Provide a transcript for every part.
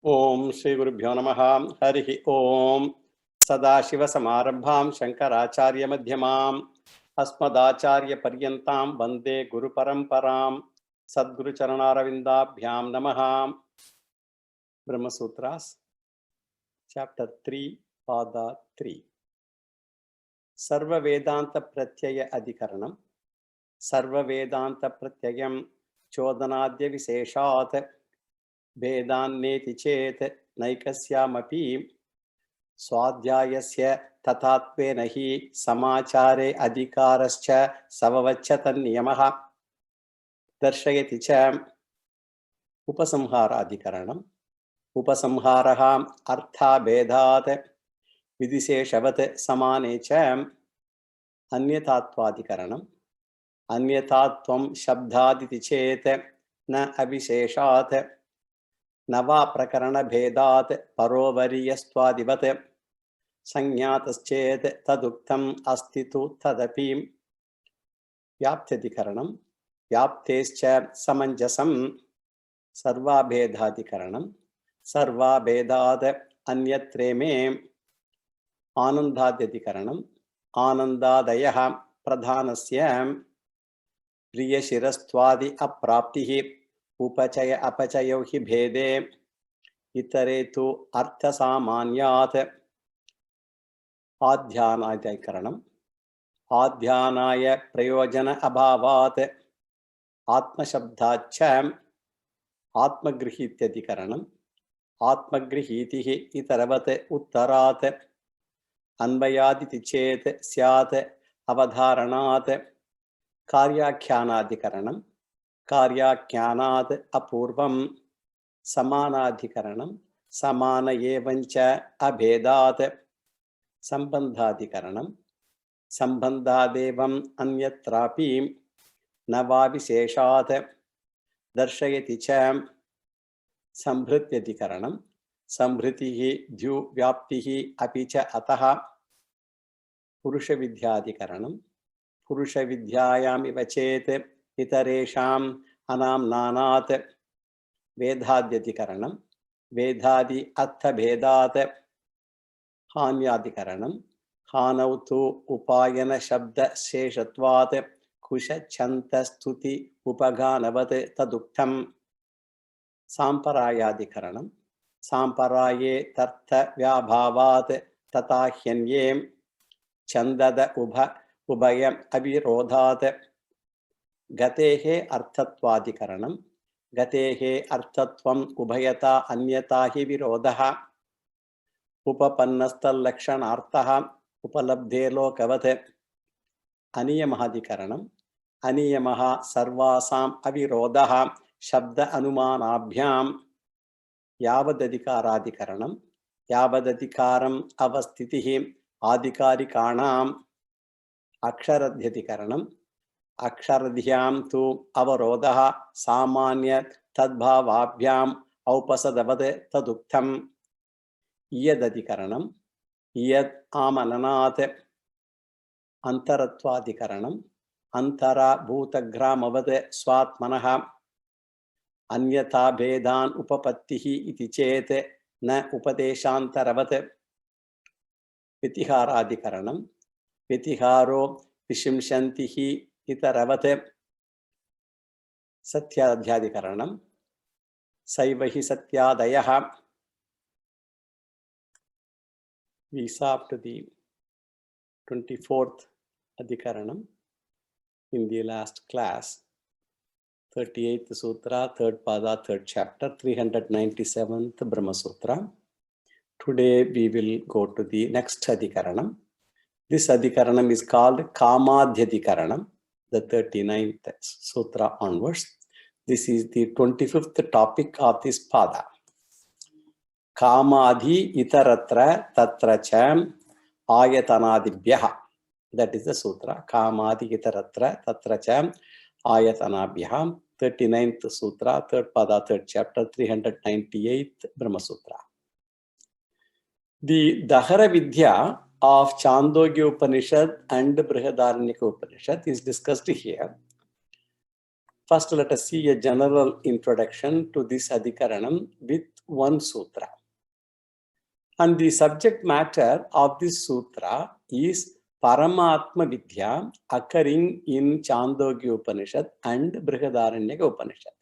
Om Shri Gurubhyo Namaha Harihi Om Sadashivasamarabham Shankaracharya Madhyamam Asmadacharya Paryantam Vande Guru Paramparam Sadguru Charanaravindaabhyam Namaha. Brahma Sutras, Chapter 3, Pada 3. Sarva Vedanta Pratyaya Adhikaranam Sarva Vedanta Pratyayam Chodanadya Viseshat Vedanneti Chet Naikasyamapi Swadhyayasya Tatattvena hi Samachare Adhikarascha Savavachatan Niyamaha Darshayati cha Upasamhara Adhikaranam Upasamharaha Artha Vedat Vidiseshavat Samane cha Anyatattvadhikaranam Anyatatvam Shabdaditi Chet Na Avisheshat Nava Prakarana Bhedat Parovariyastwadivat Sanyataschet Taduktam Astitu Tadapi Vyaptadikaranam Vyaptescha Samanjasam Sarva Bhedadikaranam Sarva Bhedat Anyatreme Anandadhyadikaranam Anandadayaha Pradhanasya Priyashirastvadi Apraptihi Upachaya Apachayo hi Bhede Itaretu Artha Samanyat Adhyanadikaranam Adhyanaya Prayojana Abhavat Atma Shabdacham Atma Grihityadikaranam Atma Grihitihi Itaravat Uttarat Anvayaditi Chet Syat Avadharanat Karyakyanadikaranam Karyakyanad Apurvam Samanadhikaranam Samana Evancha Abhedat Sambandhadikaranam Sambandhadevam Anyatrapi Navavisheshat Darshayati cha Sambhrityadikaranam Sambhritihi Dhyu Vyaptihi Apicha Ataha Purusha Vidyadikaranam Purusha Vidyayami Vachet Itaresham Anam Nanat Vedhadyadikaranam Vedhadi Atha Bhedat Hanyadikaranam Hanautu Upayana Shabda Sheshatvat Kusha Chanta Stuti Upaganavat Taduktam Samparayadikaranam Samparaye Tartha Vyabhavat Tatahyanyem Chandada Ubhayam Avirodhat Gatehe Arthatwadikaranam Gatehe Arthatvam Ubhayata Anyatahi Virodaha Upapannastal Lakshanarthaha Upalabdhe Lokavat Aniyamahadikaranam Aniyamaha Sarvasam Avirodaha Shabda Anumanabhyam Yavadadikaradikaranam Yavadadikaram Avastitihi Adhikarikanam Aksharadhyadikaranam Aksharadhyam tu Avarodaha Samanya Tadbhavabhyam Aupasadavad Taduktam Iyadadikaranam Iyad Amananat Antaratwadikaranam Antara Bhutagramavad Swatmanaha Anyata Bhedan Upapattihi iti Chet Na Upadeshantaravat Vitiharadikaranam Vitiharo Vishimshantihi Itaravat Satyadhyadikaranam Saivahi Satyadayaha. We saw up to the 24th Adhikaranam in the last class, 38th Sutra, 3rd Pada, 3rd chapter, 397th Brahma Sutra. Today we will go to the next Adhikaranam. This Adhikaranam is called Kamadhyadhikaranam, the 39th Sutra onwards. This is the 25th topic of this Pada. Kamadhi Itaratra Tatracham Ayatanadibhyaha. That is the Sutra. Kamadhi Itaratra Tatracham Ayatanabhyam. 39th Sutra, 3rd Pada, 3rd chapter, 398th Brahma Sutra. The Dahara Vidya of Chandogya Upanishad and Brihadaranyaka Upanishad is discussed here. First, let us see a general introduction to this Adhikaranam with one sutra. And the subject matter of this sutra is Paramatma Vidya occurring in Chandogya Upanishad and Brihadaranyaka Upanishad.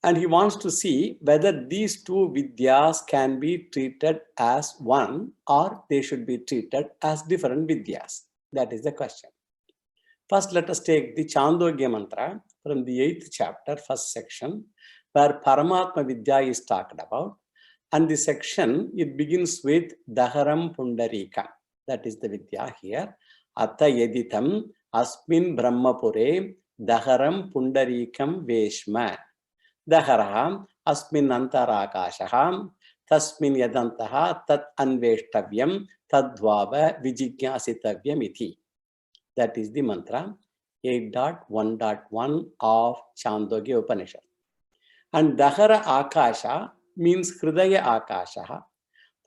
And he wants to see whether these two Vidyas can be treated as one or they should be treated as different Vidyas. That is the question. First, let us take the Chandogya mantra from the 8th chapter, first section, where Paramatma Vidya is talked about. And the section, it begins with Daharam Pundarika. That is the Vidya here. Atta Yeditam Asmin Brahmapure Daharam Pundarikam Veshma. Daharaham Asmin Antarakashaham Tasmin Yadantaha Tat Anveshtavyam Tadvava Vijigyasitavyam Iti. That is the mantra 8.1.1 of Chandogya Upanishad. And Dahara Akasha means Hridaya Akasha.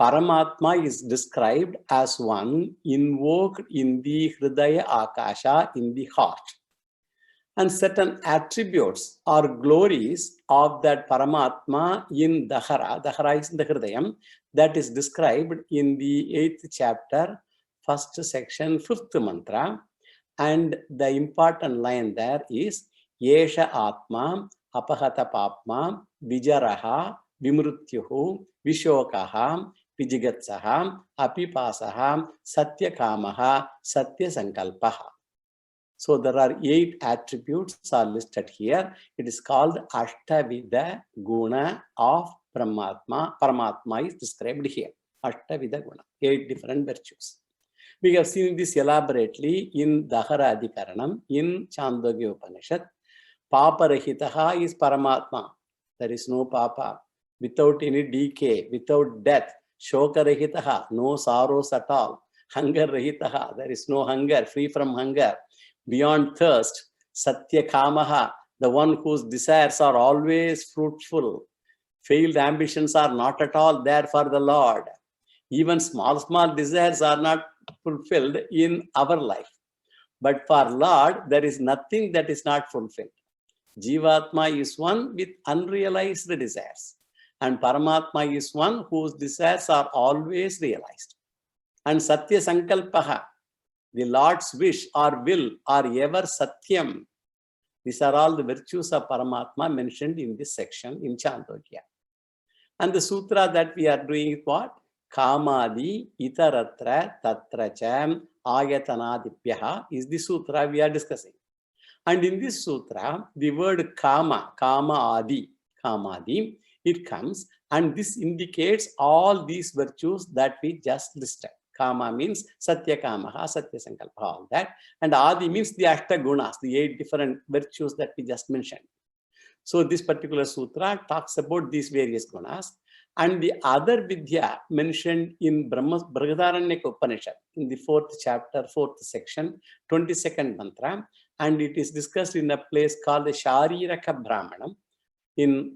Paramatma is described as one invoked in the Hridaya Akasha, in the heart. And certain attributes or glories of that Paramatma in Dahara, Dahara is in the Hridayam, that is described in the 8th chapter, first section, 5th mantra. And the important line there is Yesha Atma Apahata Papma Vijaraha Vimrutyuhu Vishokaha Vijigatsaha Apipasaha Satyakamaha Satyasankalpaha. So there are 8 attributes are listed here. It is called Ashtavida Guna of Paramatma. Paramatma is described here. Ashtavida Guna, 8 different virtues. We have seen this elaborately in Dahara Adhikaranam, in Chandogya Upanishad. Papa Rahitaha is Paramatma. There is no Papa. Without any decay, without death. Shoka Rahitaha, no sorrows at all. Hunger Rahitaha, there is no hunger, free from hunger. Beyond thirst. Satya Kamaha, the one whose desires are always fruitful. Failed ambitions are not at all there for the Lord. Even small desires are not fulfilled in our life. But for Lord, there is nothing that is not fulfilled. Jivatma is one with unrealized desires. And Paramatma is one whose desires are always realized. And Satya Sankalpaha, the Lord's wish or will are ever Satyam. These are all the virtues of Paramatma mentioned in this section in Chandogya. And the sutra that we are doing is what? Kamadi Itaratra Tatracham Ayatanadipyaha is the sutra we are discussing. And in this sutra, the word Kama, Kamadi, it comes, and this indicates all these virtues that we just listed. Kama means Satya Kamaha, Satya Sankalpa, all that. And Adi means the Ashta Gunas, the 8 different virtues that we just mentioned. So this particular sutra talks about these various gunas. And the other Vidya mentioned in Brihadaranyaka Upanishad, in the 4th chapter, 4th section, 22nd mantra, and it is discussed in a place called the Shariraka Brahmanam.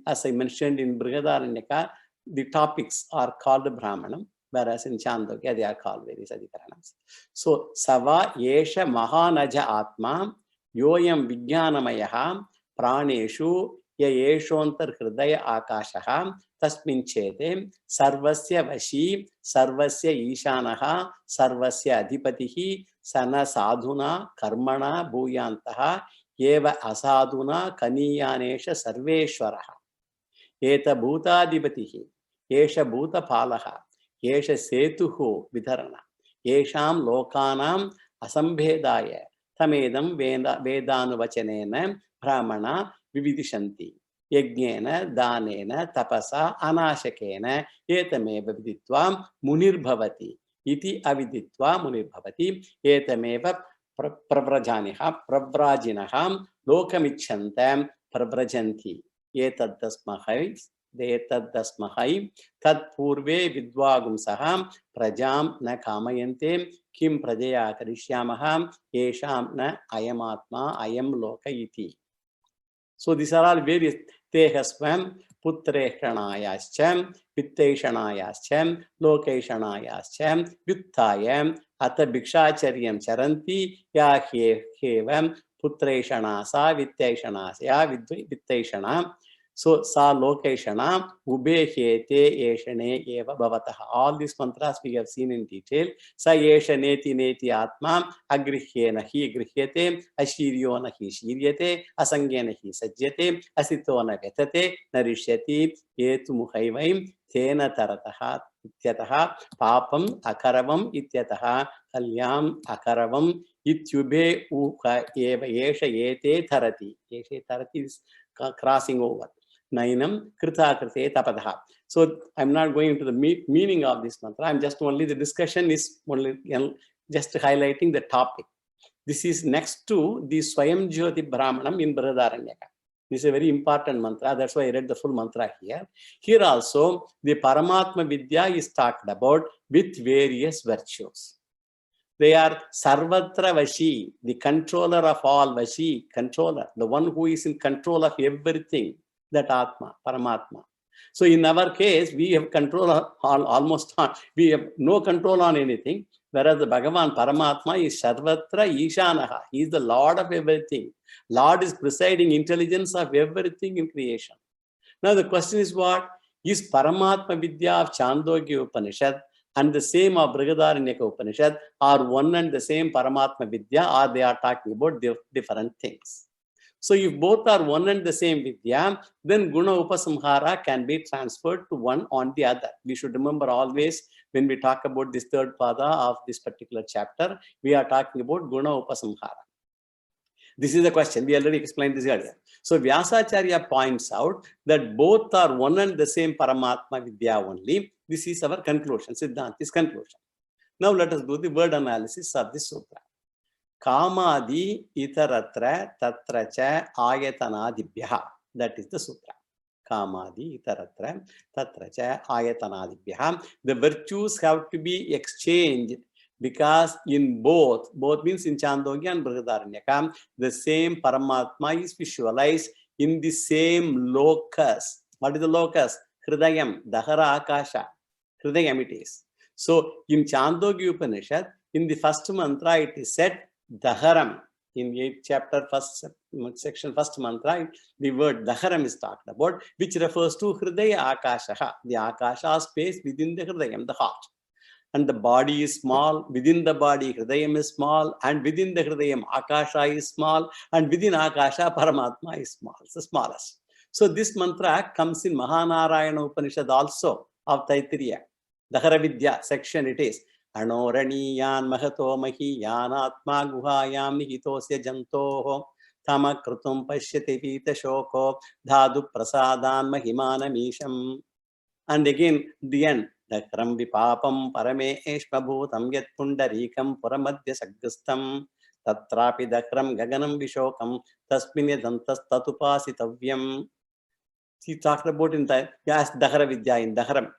As I mentioned in Brihadaranyaka, the topics are called Brahmanam, whereas in Chandogya they are called various adhikaranams. So, Sava Yesha Mahanaja Atma Yoyam Vijnanamayaha Praneshu Yeshontar Hridaya Akashaha Tasmin Chete Sarvasya Vashi Sarvasya Ishanaha Sarvasya Adhipatihi Sana Sadhuna Karmana Bhuyantaha Eva Asadhuna Kaniyanesha Sarveshwaraha Eta Bhutadipatihi Yesha Bhuta Palaha Yesha Setuhu Vidharana Yesham Lokanam Asambhedaya Tamedam Vedanuvachanena Brahmana Vividishanti Yajnena Danena Tapasa Anashakena Etameva Viditva Munirbhavati Iti Aviditva Munirbhavati Etameva Pravrajinaham Lokamichantam Prabrajanti Etadasmahai Tad Purve Vidvagumsaham Prajam Na Kamayante Kim Prajaya Karishyamaham Yesham Na Ayamatma Ayam Loka Iti. So these are all various Tehasvam Putreshanayascham Vitteshanayascham Lokeshanayascham Vittayam Ata Bhikshacharyam Charanti Ya Hevam Putreshanasa Vitteshanasya Vitteshana So, sa lokeshana ubehete eshane eva bhavataha. All these mantras we have seen in detail. Sa eshaneti neti atma agrihyena hi grihyate ashiryo na hi shiryate asangyena hi sajyate asito na vetate narishyati etu muhaivaim tena tarataha ityataha papam akaravam ityataha kalyam akaravam ityube uka eva esha ete tharati. Esha tharati is crossing over. Nainam krita krite tapadaha. So I'm not going into the meaning of this mantra. I'm just only, the discussion is only just highlighting the topic. This is next to the Swayam Jyoti Brahmanam in Brihadaranyaka. This is a very important mantra. That's why I read the full mantra here. Here also, the Paramatma Vidya is talked about with various virtues. They are Sarvatra Vashi, the controller of all Vashi, controller, the one who is in control of everything, that Atma, Paramatma. So in our case, we have control on almost on, we have no control on anything, whereas the Bhagavan Paramatma is Sarvatra Ishanaha. He is the Lord of everything. Lord is presiding intelligence of everything in creation. Now the question is what? Is Paramatma Vidya of Chandogya Upanishad and the same of Brihadaranyaka Upanishad are one and the same Paramatma Vidya, or they are talking about different things? So if both are one and the same Vidya, then Guna Upasamhara can be transferred to one on the other. We should remember always when we talk about this third pada of this particular chapter, we are talking about Guna Upasamhara. This is the question. We already explained this earlier. So Vyasacharya points out that both are one and the same Paramatma Vidya only. This is our conclusion, Siddhanti's conclusion. Now let us do the word analysis of this sutra. Kamadi itaratra tatracha ayatanadibhyaha. That is the sutra. Kamadi itaratra tatracha ayatanadibhyaha. The virtues have to be exchanged because in both means in Chandogya and Brihadaranyaka, the same Paramatma is visualized in the same locus. What is the locus? Hridayam, Dahara Akasha. Hridayam it is. So in Chandogya Upanishad, in the first mantra, it is said Daharam. In 8th chapter, first section, first mantra, the word Daharam is talked about, which refers to Hridaya Akasha, the Akasha space within the Hridayam, the heart. And the body is small, within the body, Hridayam is small, and within the Hridayam, Akasha is small, and within Akasha, Paramatma is small, it's the smallest. So this mantra comes in Mahanarayana Upanishad also of Taittiriya. Dahara Vidya section it is. Anoraniyan mahato mahiyan atma guhayam nihitosya jantoho tamakrutum pashyati vita shoko dhadu prasadan mahimanamisham. And again, the end. Dakram vipapam parame eshmabhutam yat pundarikam puramadya saggastam tatrapi dakram gaganam vishokam tasmin yadantas tatupasitavyam. He talked about in the Dahara Vidya in Dakram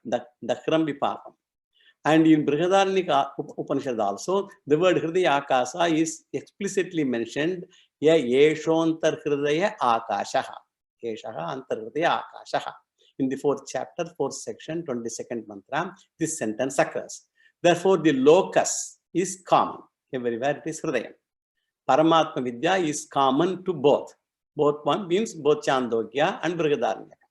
vipapam. And in Brihadaranyaka Upanishad also, the word Hridaya Akasa is explicitly mentioned. Yeshontar Hridaya Akashaha. Yeshaha Antar Hridaya Akashaha. In the 4th chapter, 4th section, 22nd mantra, this sentence occurs. Therefore, the locus is common. Everywhere it is Hridayam. Paramatma Vidya is common to both. Both one means both Chandogya and Brihadaranyaka.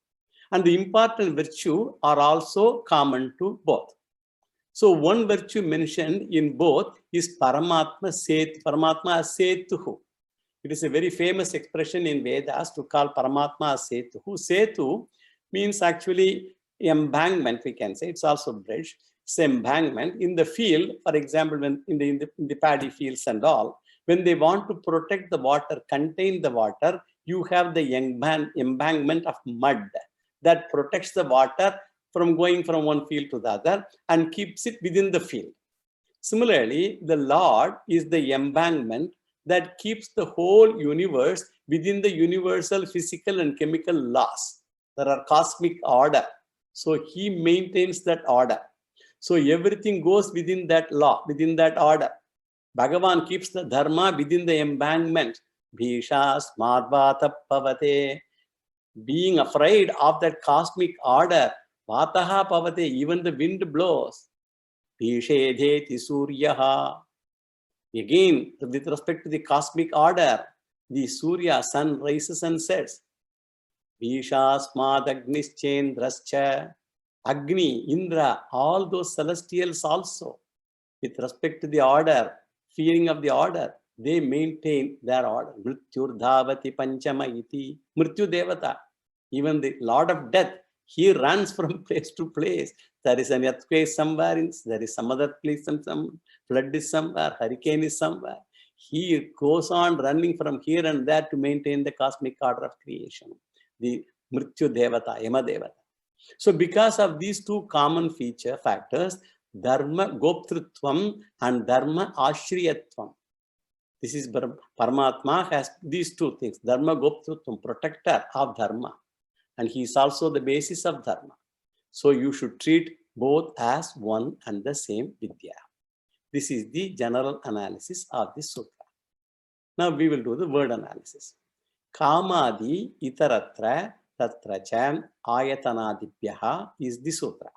And the important virtue are also common to both. So one virtue mentioned in both is Paramatma Setuhu. It is a very famous expression in Vedas to call Paramatma Setuhu. Setu means actually embankment, we can say. It's also bridge. It's embankment. In the field, for example, when in the paddy fields and all, when they want to protect the water, contain the water, you have the embankment of mud that protects the water from going from one field to the other and keeps it within the field. Similarly, the Lord is the embankment that keeps the whole universe within the universal physical and chemical laws. There are cosmic order. So he maintains that order. So everything goes within that law, within that order. Bhagavan keeps the dharma within the embankment. Bhisha smarvata pavate. Being afraid of that cosmic order, vataha pavate, even the wind blows. Bhishedheti suryaha. Again, with respect to the cosmic order, the Surya, sun rises and sets. Vishasmadagnischendrascha, Agni, Indra, all those celestials also, with respect to the order, feeling of the order, they maintain their order. Mrityur dhavati panchama iti. Mrityu devata, even the Lord of Death, he runs from place to place. There is an earthquake somewhere, there is some other place, some flood is somewhere, hurricane is somewhere. He goes on running from here and there to maintain the cosmic order of creation. The Mrityu devata, Yama devata. So because of these two common factors, Dharma Goptrutvam and Dharma Ashriyatvam. This is Paramatma has these two things. Dharma Goptrutvam, protector of Dharma. And he is also the basis of Dharma. So you should treat both as one and the same Vidya. This is the general analysis of this sutra. Now we will do the word analysis. Kamadi itaratra tatracha ayatanadibhyaha is the sutra.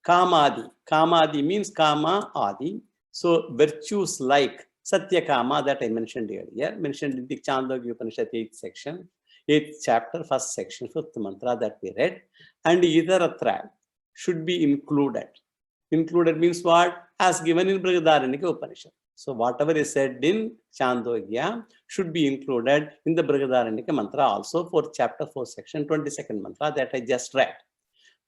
Kamadi. Kamadi means Kama Adi. So virtues like Satya Kama that I mentioned earlier, mentioned in the Chandogya Upanishad 8th section, 8th chapter, 1st section, 5th mantra that we read. And Idaratra should be included. Included means what? As given in Brihadaranyaka Upanishad. So whatever is said in Chandogya should be included in the Brihadaranyaka mantra also for chapter 4 section, 22nd mantra that I just read.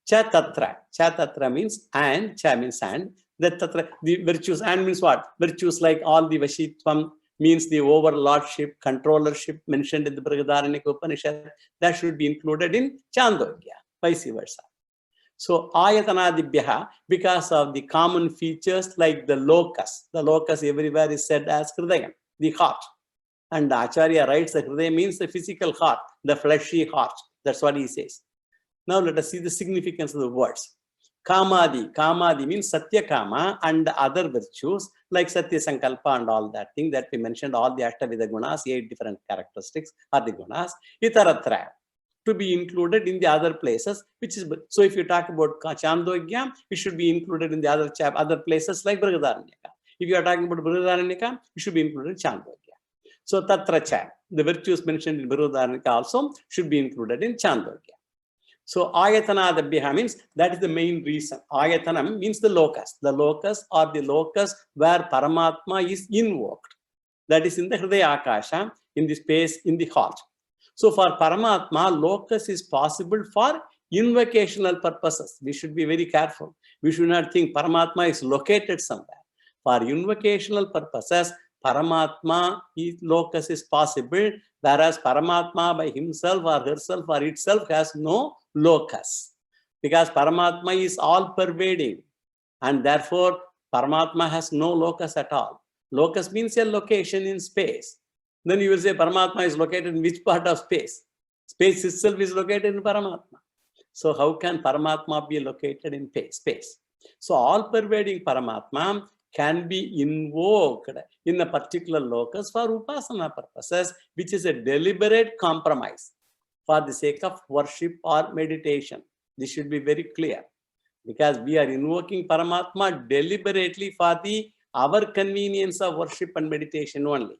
Cha tatra. Cha tatra means and, cha means and. The tatra, the virtues, and means what? Virtues like all the Vashitvam means the overlordship, controllership mentioned in the Brihadaranyaka Upanishad, that should be included in Chandogya, vice versa. So ayatanadibhyaha, because of the common features like the locus everywhere is said as Hridayam, the heart. And Acharya writes that Hridayam means the physical heart, the fleshy heart. That's what he says. Now let us see the significance of the words. Kamadi. Kamadi means Satya Kama and other virtues like Satya Sankalpa and all that thing that we mentioned, all the Ashtavida Gunas, 8 different characteristics are the Gunas. Itaratra, to be included in the other places, which is, so if you talk about Chandogya, it should be included in the other places like Brihadaranyaka. If you are talking about Brihadaranyaka, it should be included in Chandogya. So Tatracha, the virtues mentioned in Brihadaranyaka also should be included in Chandogya. So ayatanadabhyaha means that is the main reason. Ayatanam means the locus. The locus or the locus where Paramatma is invoked. That is in the Hridaya Akasha, in the space, in the heart. So for Paramatma, locus is possible for invocational purposes. We should be very careful. We should not think Paramatma is located somewhere. For invocational purposes, Paramatma locus is possible, whereas Paramatma by himself or herself or itself has no locus. Because Paramatma is all pervading and therefore Paramatma has no locus at all. Locus means a location in space. Then you will say Paramatma is located in which part of space? Space itself is located in Paramatma. So how can Paramatma be located in space? So all pervading Paramatma can be invoked in a particular locus for upasana purposes, which is a deliberate compromise for the sake of worship or meditation. This should be very clear, because we are invoking Paramatma deliberately for our convenience of worship and meditation only.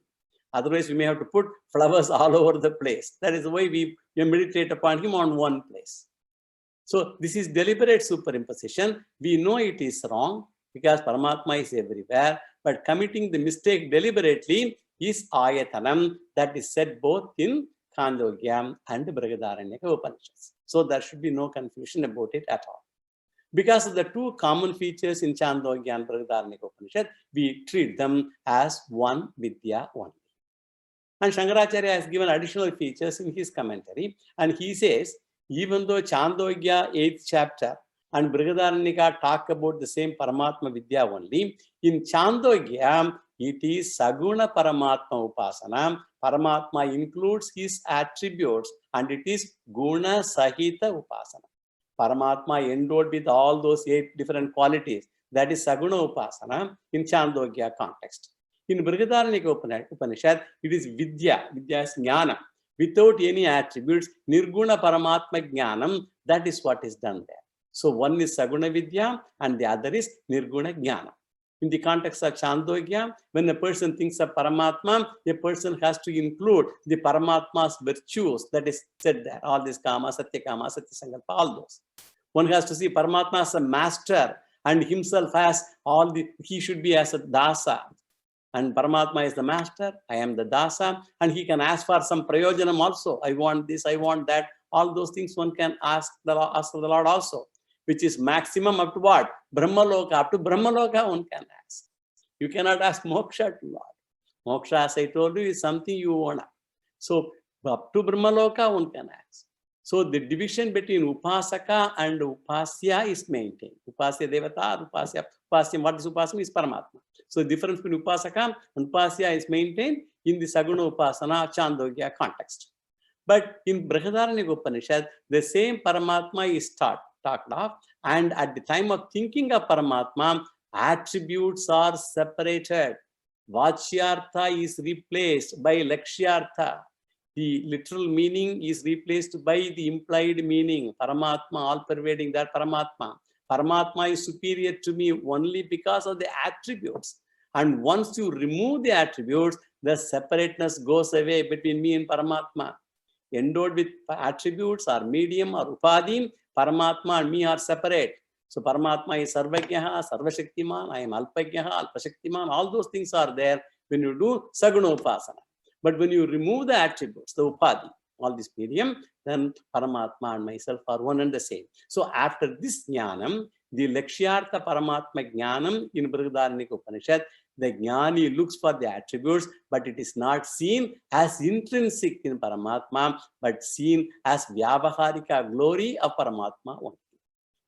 Otherwise, we may have to put flowers all over the place. That is why we meditate upon him on one place. So this is deliberate superimposition. We know it is wrong because Paramatma is everywhere, but committing the mistake deliberately is ayatanam, that is said both in Chandogya and Brihadaranyaka Upanishads. So there should be no confusion about it at all. Because of the two common features in Chandogya and Brihadaranyaka Upanishad, we treat them as one Vidya only. And Shankaracharya has given additional features in his commentary, and he says, even though Chandogya 8th chapter and Brihadaranyaka talk about the same Paramatma Vidya only, in Chandogya it is Saguna Paramatma Upasana. Paramatma includes his attributes and it is Guna Sahita Upasana. Paramatma endowed with all those 8 different qualities. That is Saguna Upasana in Chandogya context. In Brihadaranyaka Upanishad, it is Vidya. Vidya is Jnana. Without any attributes, Nirguna Paramatma Jnanam, that is what is done there. So one is Saguna Vidya and the other is Nirguna Jnana. In the context of Chandogya, when a person thinks of Paramatma, a person has to include the Paramatma's virtues that is said there. All these Kama, Satya Kama, Satya Sankalpa, all those. One has to see Paramatma as a master and himself as all the, he should be as a dasa. And Paramatma is the master, I am the dasa, and he can ask for some prayojanam also. I want this, I want that. All those things one can ask the Lord also, which is maximum up to what? Brahmaloka. Up to Brahmaloka one can ask. You cannot ask moksha to Lord. Moksha, as I told you, is something you want. So up to Brahmaloka one can ask. So the division between Upasaka and Upasya is maintained. Upasya Devata, Upasya. What is Upasana? Is Paramatma. So the difference between Upasaka and Upasya is maintained in the Saguna Upasana Chandogya context. But in Brihadaranyaka Upanishad, the same Paramatma is talked of, and at the time of thinking of Paramatma, attributes are separated. Vachyartha is replaced by Lakshyartha. The literal meaning is replaced by the implied meaning. Paramatma, all pervading that Paramatma. Paramatma is superior to me only because of the attributes. And once you remove the attributes, the separateness goes away between me and Paramatma. Endowed with attributes or medium or upadhi, Paramatma and me are separate. So Paramatma is Sarvajnaha, Sarvashaktiman, I am Alpajnaha, Alpashaktiman, all those things are there when you do Saguna Upasana. But when you remove the attributes, the upadhi, all this medium, then Paramatma and myself are one and the same. So after this jnanam, the Lakshyartha Paramatma jnanam in Brihadaranyaka Upanishad, the jnani looks for the attributes, but it is not seen as intrinsic in Paramatma, but seen as Vyavaharika, glory of Paramatma only.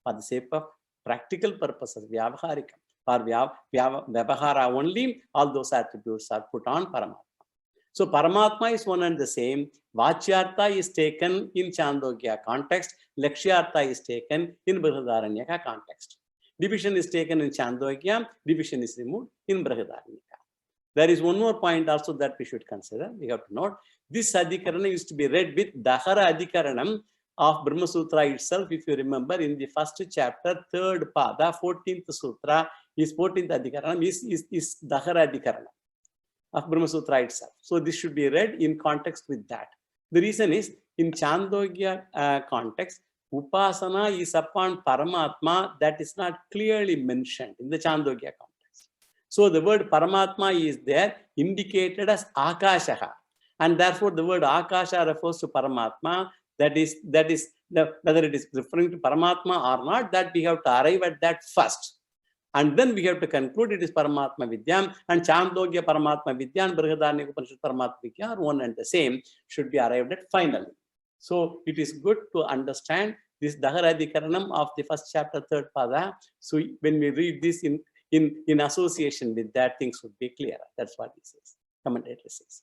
For the sake of practical purposes, Vyavaharika. For Vyavahara only, all those attributes are put on Paramatma. So Paramatma is one and the same. Vachyartha is taken in Chandogya context. Lakshyartha is taken in Brihadaranyaka context. Division is taken in Chandogya. Division is removed in Brihadaranyaka. There is one more point also that we should consider. We have to note. This Adhikarana used to be read with Dahara Adhikaranam of Brahma Sutra itself. If you remember, in the first chapter, 3rd Pada, 14th Sutra, is 14th Adhikaranam, is Dahara Adhikaranam of Brahma Sutra itself. So this should be read in context with that. The reason is, in Chandogya context, Upasana is upon Paramatma, that is not clearly mentioned in the Chandogya context. So the word Paramatma is there, indicated as Akashaha. And therefore the word Akasha refers to Paramatma. That is whether it is referring to Paramatma or not, that we have to arrive at that first. And then we have to conclude it is Paramatma Vidyam, and Chandogya Paramatma Vidya and Brihadaranyaka Upanishad Paramatma Vidya are one and the same, should be arrived at finally. So it is good to understand this Daharadhikaranam of the first chapter, 3rd Pada. So when we read this in association with that, things would be clearer. That's what he says, commentator says.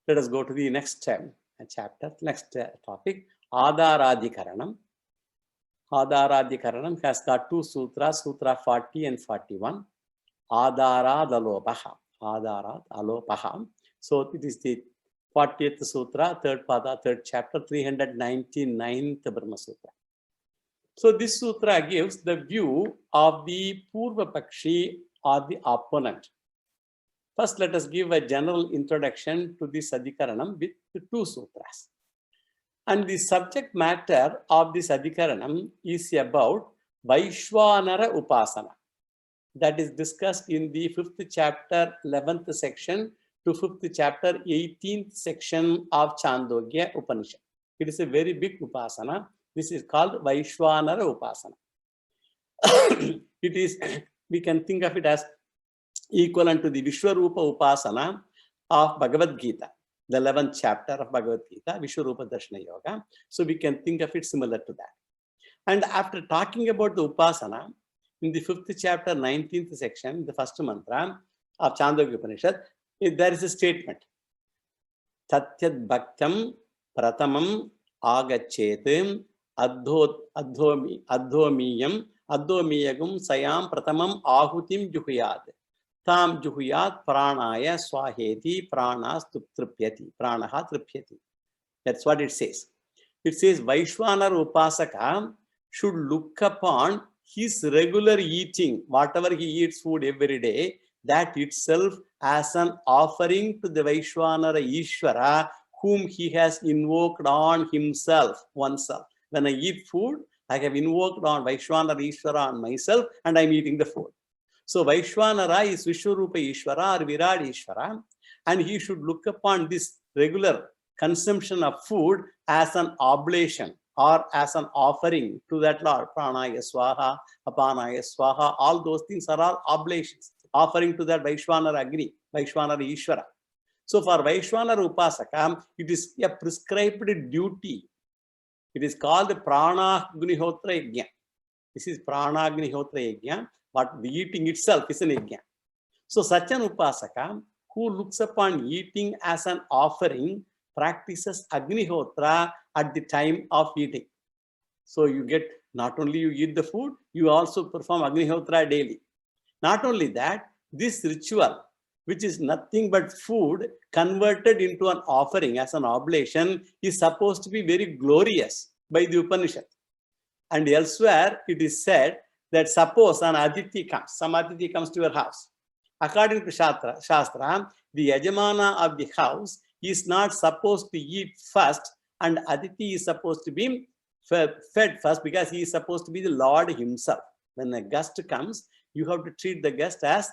Let us go to the next chapter, next topic, Adharadhikaranam. Adharadhikaranam has got 2 sutras, Sutra 40 and 41. Adharad alopaha. Adharad alopaha. So it is the 40th Sutra, 3rd Pada, 3rd chapter, 399th Brahma Sutra. So this Sutra gives the view of the Purva Pakshi or the opponent. First, let us give a general introduction to this Adhikaranam with the 2 sutras. And the subject matter of this Adhikaranam is about Vaishwanara Upasana. That is discussed in the 5th chapter, 11th section to 5th chapter, 18th section of Chandogya Upanishad. It is a very big Upasana. This is called Vaishwanara Upasana. It is, we can think of it as equivalent to the Vishwarupa Upasana of Bhagavad Gita, the 11th chapter of Bhagavad Gita, Vishwarupa Darshana Yoga. So we can think of it similar to that. And after talking about the Upasana, in the 5th chapter, 19th section, the first mantra of Chandogya Upanishad, there is a statement. Tatyad Bhaktam Pratamam Agachetim Adhomiyam Adhomiyagum Sayam Pratamam Ahutim Juhuyad. Tam Juhuyat Pranaya Swaheti Pranas Tripyati. Pranaha Tripyati. That's what it says. It says Vaishwanar Upasaka should look upon his regular eating, whatever he eats food every day, that itself as an offering to the Vaishwanara Ishvara, whom he has invoked on himself, oneself. When I eat food, I have invoked on Vaishwanara Ishvara on myself, and I'm eating the food. So Vaishwanara is Vishwarupa Ishvara or Virat Ishvara, and he should look upon this regular consumption of food as an oblation or as an offering to that Lord. Pranaya Swaha, Apanaya Swaha, all those things are all oblations, offering to that Vaishwanara Agni, Vaishwanara Ishvara. So for Vaishwanara Upasaka, it is a prescribed duty. It is called Prana Agnihotra Yajna. This is Prana Agnihotra Yajna, but the eating itself is an yajna. So such an Upasaka who looks upon eating as an offering practices Agnihotra at the time of eating. So you get, not only you eat the food, you also perform Agnihotra daily. Not only that, this ritual, which is nothing but food converted into an offering as an oblation, is supposed to be very glorious by the Upanishad. And elsewhere it is said that suppose an Aditi comes, some Aditi comes to your house. According to Shastra, the Yajamana of the house is not supposed to eat first, and Aditi is supposed to be fed first, because he is supposed to be the Lord himself. When a guest comes, you have to treat the guest as,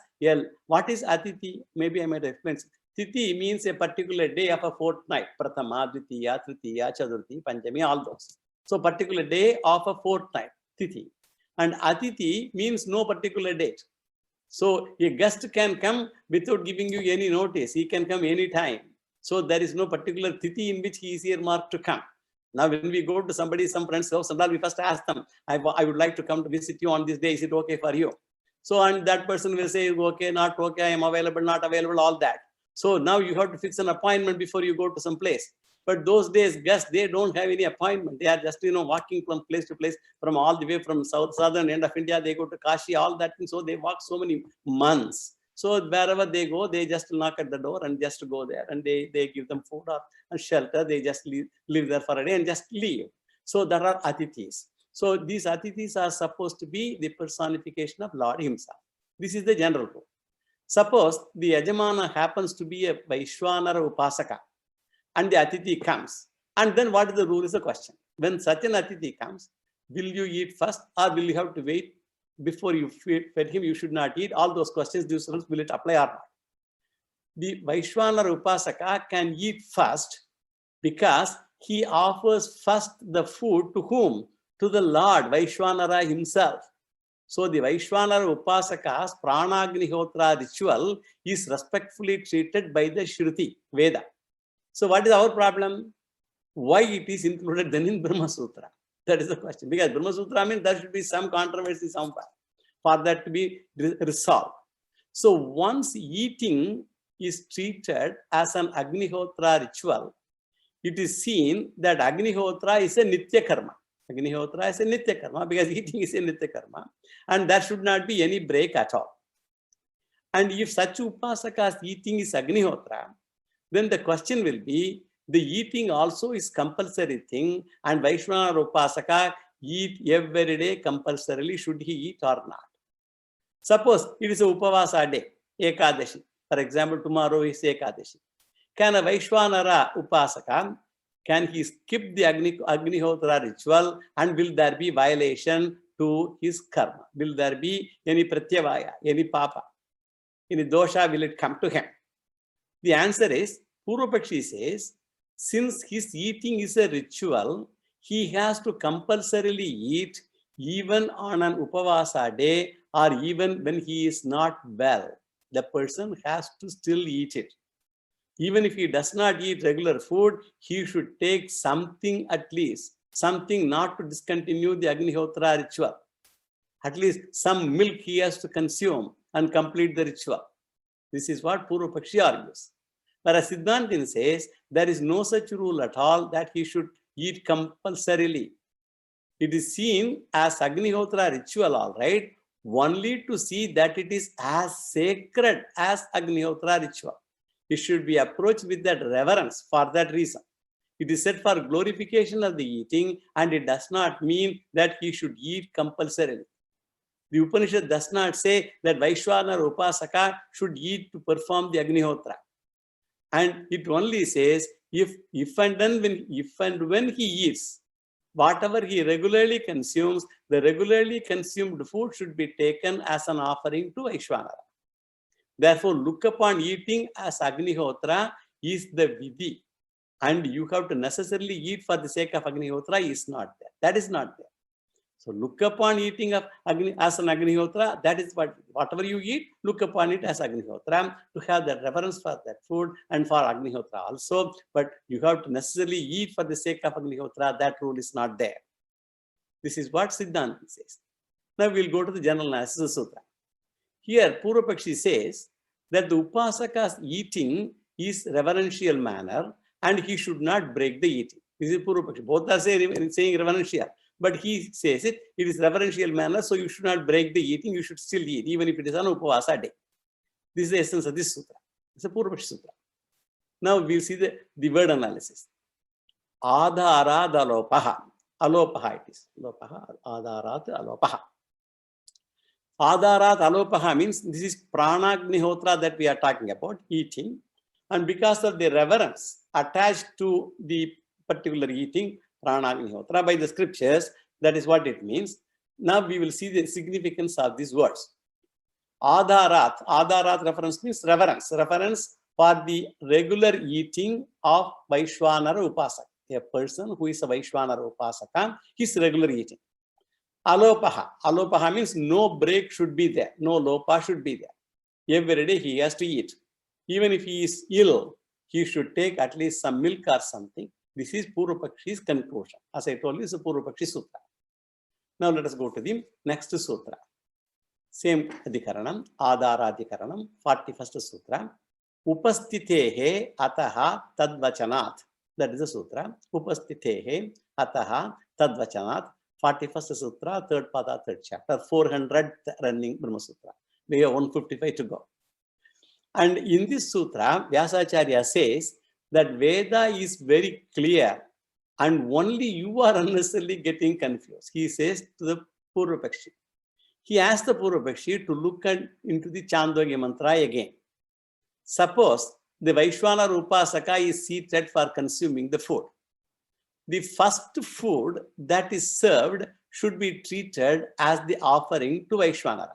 what is Aditi? Maybe I might explain. Tithi means a particular day of a fortnight. Prathama, Dvitiya, Tritiya, Chaturthi, Panchami, all those. So particular day of a fortnight, Tithi. And Atiti means no particular date. So a guest can come without giving you any notice. He can come anytime. So there is no particular Tithi in which he is earmarked to come. Now when we go to somebody, some friend's house, sometimes we first ask them, I would like to come to visit you on this day. Is it okay for you? So, and that person will say, okay, not okay, I am available, not available, all that. So now you have to fix an appointment before you go to some place. But those days, guests, they don't have any appointment. They are just, walking from place to place, from all the way from southern end of India, they go to Kashi, all that. And so they walk so many months. So wherever they go, they just knock at the door and just go there, and they give them food or shelter. They just live there for a day and just leave. So there are Atithis. So these Atithis are supposed to be the personification of Lord himself. This is the general rule. Suppose the Yajamana happens to be a Vaishwanara Upasaka, and the Atithi comes. And then what is the rule is the question. When such an Atithi comes, will you eat first, or will you have to wait before you fed him? You should not eat. All those questions, these rules, will it apply or not? The Vaishwanara Upasaka can eat first because he offers first the food to whom? To the Lord, Vaishwanara himself. So the Vaishwanara Upasaka's Pranagnihotra ritual is respectfully treated by the Shruti, Veda. So what is our problem? Why it is included then in Brahma Sutra? That is the question. Because Brahma Sutra means there should be some controversy somewhere for that to be resolved. So once eating is treated as an Agnihotra ritual, it is seen that Agnihotra is a Nitya Karma. Agnihotra is a Nitya Karma because eating is a Nitya Karma, and there should not be any break at all. And if such Upasaka's eating is Agnihotra, then the question will be, the eating also is compulsory thing, and Vaishnava Upasaka eat every day compulsorily, should he eat or not? Suppose it is a Upavasa day, Ekadashi. For example, tomorrow is Ekadashi. Can a Vaishwanara Upasaka, can he skip the Agnihotra ritual, and will there be violation to his karma? Will there be any pratyavaya, any papa, any dosha, will it come to him? The answer is, Purvapakshi says, since his eating is a ritual, he has to compulsorily eat even on an Upavasa day, or even when he is not well. The person has to still eat it. Even if he does not eat regular food, he should take something at least, something not to discontinue the Agnihotra ritual. At least some milk he has to consume and complete the ritual. This is what Purvapakshi argues. Whereas Siddhantin says there is no such rule at all that he should eat compulsorily. It is seen as Agnihotra ritual, all right, only to see that it is as sacred as Agnihotra ritual. It should be approached with that reverence for that reason. It is said for glorification of the eating, and it does not mean that he should eat compulsorily. The Upanishad does not say that Vaishwanara Upasaka should eat to perform the Agnihotra. And it only says if and when he eats, whatever he regularly consumes, the regularly consumed food should be taken as an offering to Vaishwanara. Therefore, look upon eating as Agnihotra is the vidhi. And you have to necessarily eat for the sake of Agnihotra is not there. That is not there. So look upon eating of as an Agnihotra, that is whatever you eat, look upon it as Agnihotra, to have that reverence for that food and for Agnihotra also. But you have to necessarily eat for the sake of Agnihotra, that rule is not there. This is what Siddhanta says. Now we'll go to the general analysis sutra. Here, Purvapakshi says that the Upasaka's eating is reverential manner and he should not break the eating. This is Purvapakshi. Both are saying reverential. But he says it is reverential manner, so you should not break the eating, you should still eat, even if it is an Upavasa day. This is the essence of this sutra. It's a Purvapakshi sutra. Now we'll see the word analysis. Adharat alopaha. Alopaha it is. Alopaha, adharat alopaha. Adharat alopaha means this is pranagnihotra that we are talking about, eating. And because of the reverence attached to the particular eating, pranagnihotra by the scriptures, that is what it means. Now we will see the significance of these words. Adharat. Adharat reference means reverence. Reverence for the regular eating of Vaishwanara Upasaka. A person who is a Vaishwanara Upasaka, his regular eating. Alopaha. Alopaha means no break should be there. No lopa should be there. Every day he has to eat. Even if he is ill, he should take at least some milk or something. This is Purvapakshi's conclusion. As I told you, it's a Purvapakshi Sutra. Now let us go to the next Sutra. Same Adhikaranam, Adhara Adhikaranam, 41st Sutra. Upastitehe ataha tadvachanat. That is the Sutra. Upastitehe ataha tadvachanat. 41st Sutra, 3rd Pada, 3rd chapter, 400th running Brahma Sutra. We have 155 to go. And in this Sutra, Vyasacharya says that Veda is very clear and only you are unnecessarily getting confused. He says to the Purvapakshi. He asked the Purvapakshi to look into the Chandogya mantra again. Suppose the Vaishwanara Upasaka is seated for consuming the food. The first food that is served should be treated as the offering to Vaishwanara.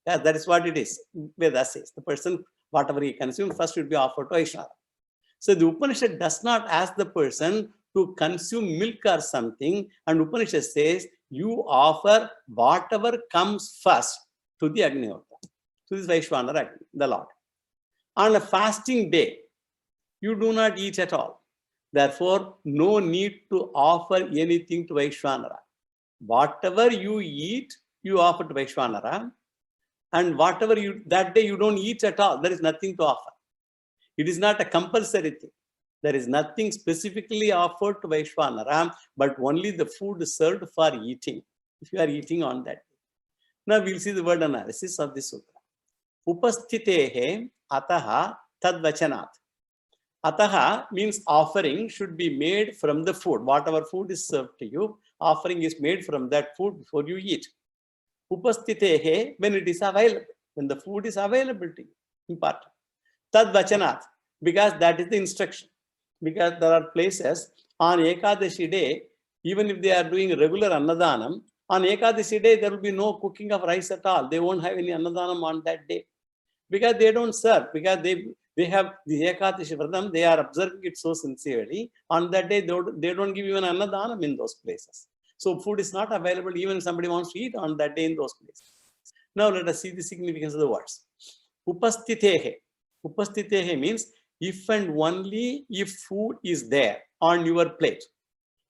Yeah, that is what it is. Veda says the person, whatever he consumes, first should be offered to Vaishwanara. So the Upanishad does not ask the person to consume milk or something, and Upanishad says you offer whatever comes first to the Agnihotra, to this Vaishwanara, the Lord. On a fasting day, you do not eat at all. Therefore, no need to offer anything to Vaishwanara. Whatever you eat, you offer to Vaishwanara, and whatever that day you don't eat at all, there is nothing to offer. It is not a compulsory thing. There is nothing specifically offered to Vaishwanara, but only the food is served for eating, if you are eating on that day. Now we'll see the word analysis of this sutra. Upastitehe ataha tadvachanat. Ataha means offering should be made from the food. Whatever food is served to you, offering is made from that food before you eat. Upastitehe, when it is available, when the food is available to you, important. Tadvachanat, because that is the instruction. Because there are places on Ekadashi day, even if they are doing regular Annadanam, on Ekadashi day there will be no cooking of rice at all. They won't have any Annadanam on that day. Because they don't serve, because they have the Ekadashi Vratam, they are observing it so sincerely. On that day, they don't give even Annadanam in those places. So food is not available even if somebody wants to eat on that day in those places. Now let us see the significance of the words. Upastitehe. Upastitehe means if and only if food is there on your plate.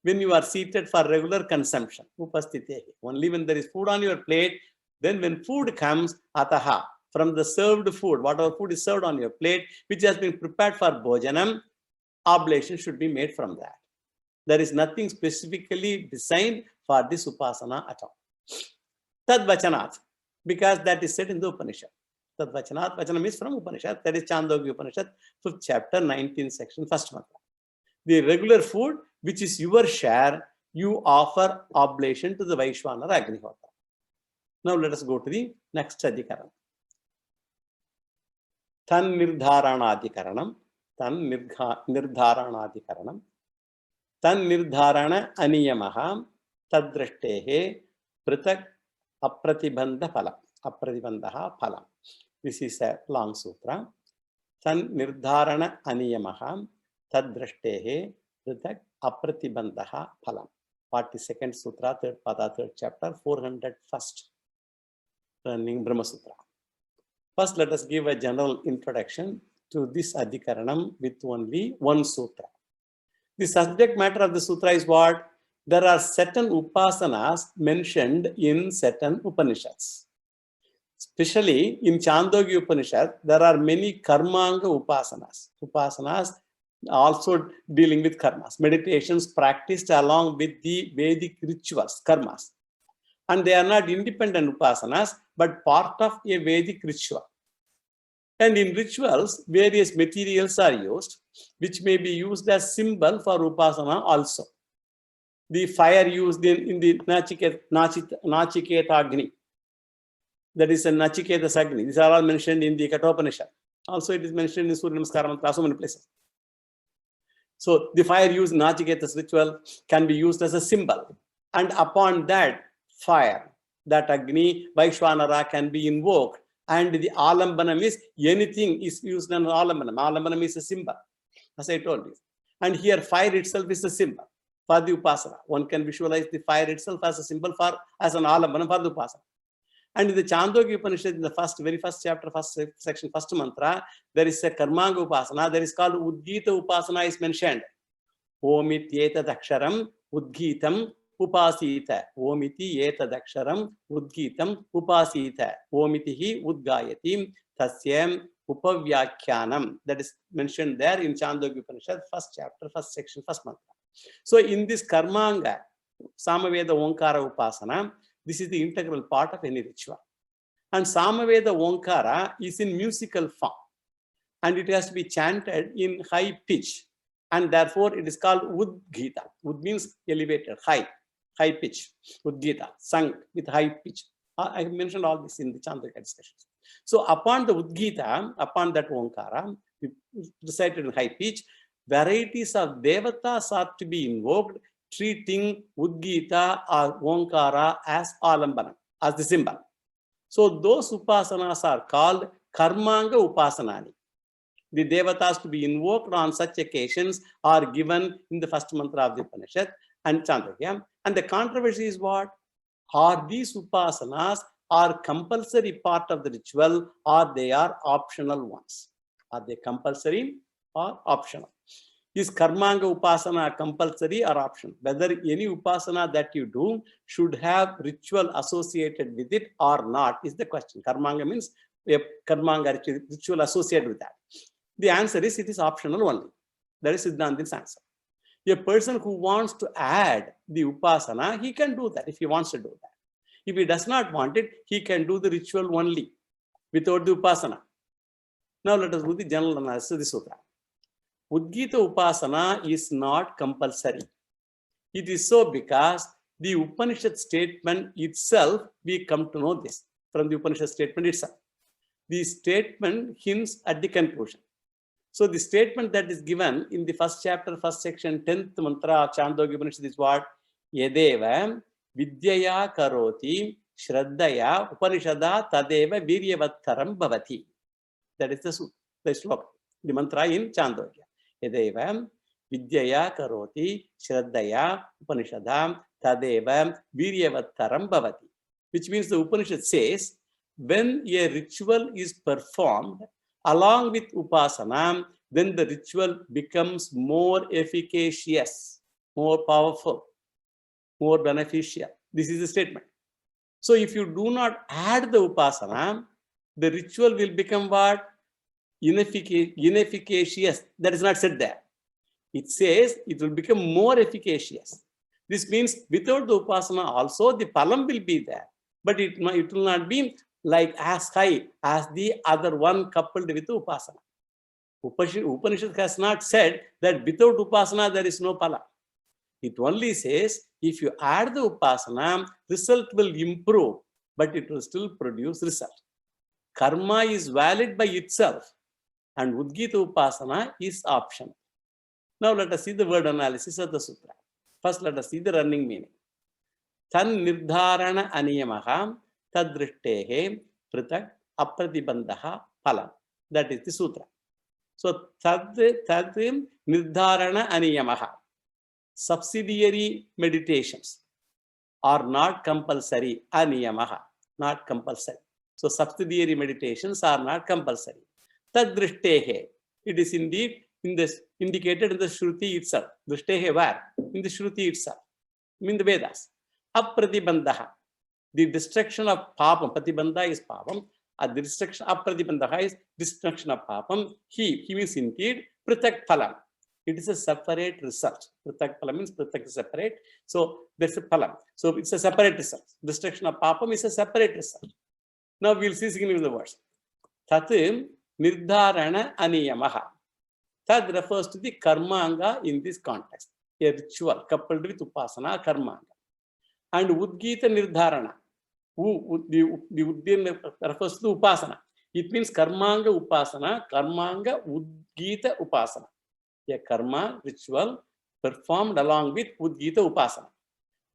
When you are seated for regular consumption. Upastitehe. Only when there is food on your plate, then when food comes, ataha. From the served food, whatever food is served on your plate, which has been prepared for bhojanam, oblation should be made from that. There is nothing specifically designed for this upasana at all. Tadvachanat, because that is said in the Upanishad. Tadvachanat, vachanam is from Upanishad, that is Chandogya Upanishad, 5th chapter, 19th section, 1st mantra. The regular food, which is your share, you offer oblation to the Vaishwanara Agnihotra. Now let us go to the next adhikaranam. Tan nirdharanadhikaranam. Tan nirdharanadhikaranam. Tan nirdharana aniyamaha tadrashtehe pritak apratibandha phalam. Apratibandha phalam. This is a long sutra. Tan nirdharana aniyamaha tadrashtehe pritak apratibandha phalam. 42nd sutra, 3rd pada, 3rd chapter, 401st running Brahma Sutra. First, let us give a general introduction to this adhikaranam with only one sutra. The subject matter of the sutra is what? There are certain upasanas mentioned in certain Upanishads. Especially in Chandogya Upanishad, there are many karmanga upasanas. Upasanas also dealing with karmas. Meditations practiced along with the Vedic rituals, karmas. And they are not independent upasanas, but part of a Vedic ritual. And in rituals, various materials are used, which may be used as symbol for upasana also. The fire used in the Nachiketa Agni, that is a Nachiketa Agni. These are all mentioned in the Kathopanishad. Also, it is mentioned in Surya Namaskara Mantra, so many places. So, the fire used in Nachiketa's ritual can be used as a symbol. And upon that fire, that Agni, Vaishwanara can be invoked. And the alambanam is anything is used as an alambanam. Alambanam is a symbol, as I told you. And here fire itself is a symbol for the upasana. One can visualize the fire itself as a symbol as an alambanam for the upasana. And in the Chandogya Upanishad, in the very first chapter, first section, first mantra, there is a karmanga upasana. There is called Udgita upasana is mentioned. Omiti etadaksharam udgitam upasita. Omiti etadaksharam udgitam upasita. Omitihi udgayatim tasyam upavyakyanam. That is mentioned there in Chandogya Upanishad, first chapter, first section, first mantra. So in this karmanga, Samaveda Onkara upasana, this is the integral part of any ritual. And Samaveda Onkara is in musical form. And it has to be chanted in high pitch. And therefore, it is called Udgita. Ud means elevated, high pitch. Udgita, sung with high pitch. I mentioned all this in the Chandogya discussions. So upon the Udgita, upon that Onkara, recited in high pitch, varieties of devatas are to be invoked, treating Udgita or Onkara as alambanam, as the symbol. So those upasanas are called karmanga upasanani. The devatas to be invoked on such occasions are given in the first mantra of the Upanishad and Chandogya. And the controversy is what? Are these upasanas are compulsory part of the ritual or they are optional ones? Are they compulsory or optional? Is karmanga upasana compulsory or optional? Whether any upasana that you do should have ritual associated with it or not is the question. Karmanga means a karmanga ritual associated with that. The answer is it is optional only. That is Siddhanta's answer. A person who wants to add the upasana, he can do that if he wants to do that. If he does not want it, he can do the ritual only without the upasana. Now let us do the general analysis of the sutra. Udgita upasana is not compulsory. It is so because the Upanishad statement itself, we come to know this from the Upanishad statement itself. The statement hints at the conclusion. So the statement that is given in the first chapter, first section, 10th mantra of Chandogya Upanishad is what? Yadeva vidyaya karoti shraddaya upanishada tadeva viryavattaram bhavati. That is the sloka, the mantra in Chandogya. Yadeva vidyaya karoti shraddaya upanishada tadeva viryavattaram bhavati. Which means the Upanishad says, when a ritual is performed along with upasana, then the ritual becomes more efficacious, more powerful, more beneficial. This is the statement. So if you do not add the upasana, the ritual will become what? Inefficacious. That is not said there. It says it will become more efficacious. This means without the upasana also, the palam will be there. But it will not be like as high as the other one coupled with upasana. Upanishad has not said that without upasana there is no pala. It only says if you add the upasana, result will improve but it will still produce result. Karma is valid by itself, and Udgita Upasana is optional. Now let us see the word analysis of the sutra. First, let us see the running meaning. Tan nirdharana aniyamaha tadrishthehe pritak apratibandha phalam. That is the sutra. So tad nirdharana aniyamaha. Subsidiary meditations are not compulsory. Aniyamaha, not compulsory. So subsidiary meditations are not compulsory. Tadrishthehe. It is indeed indicated in the Shruti itself. Drishthehe where? In the Shruti itself. In the Vedas. Apratibandha. The destruction of papam. Pratibandha is papam. The destruction of pratibandha is destruction of papam. He means indeed pritak phalam. It is a separate result. Pritak phalam means pritak is separate. So there's a phalam. So it's a separate result. Destruction of papam is a separate result. Now we'll see significance of the words. Tatim nirdharana aniyamaha. That refers to the karmanga in this context. A ritual coupled with upasana, karmanga. And udgita nirdharana. The uddin refers to upasana. It means karmanga upasana, karmanga udgita upasana. A karma ritual performed along with udgita upasana.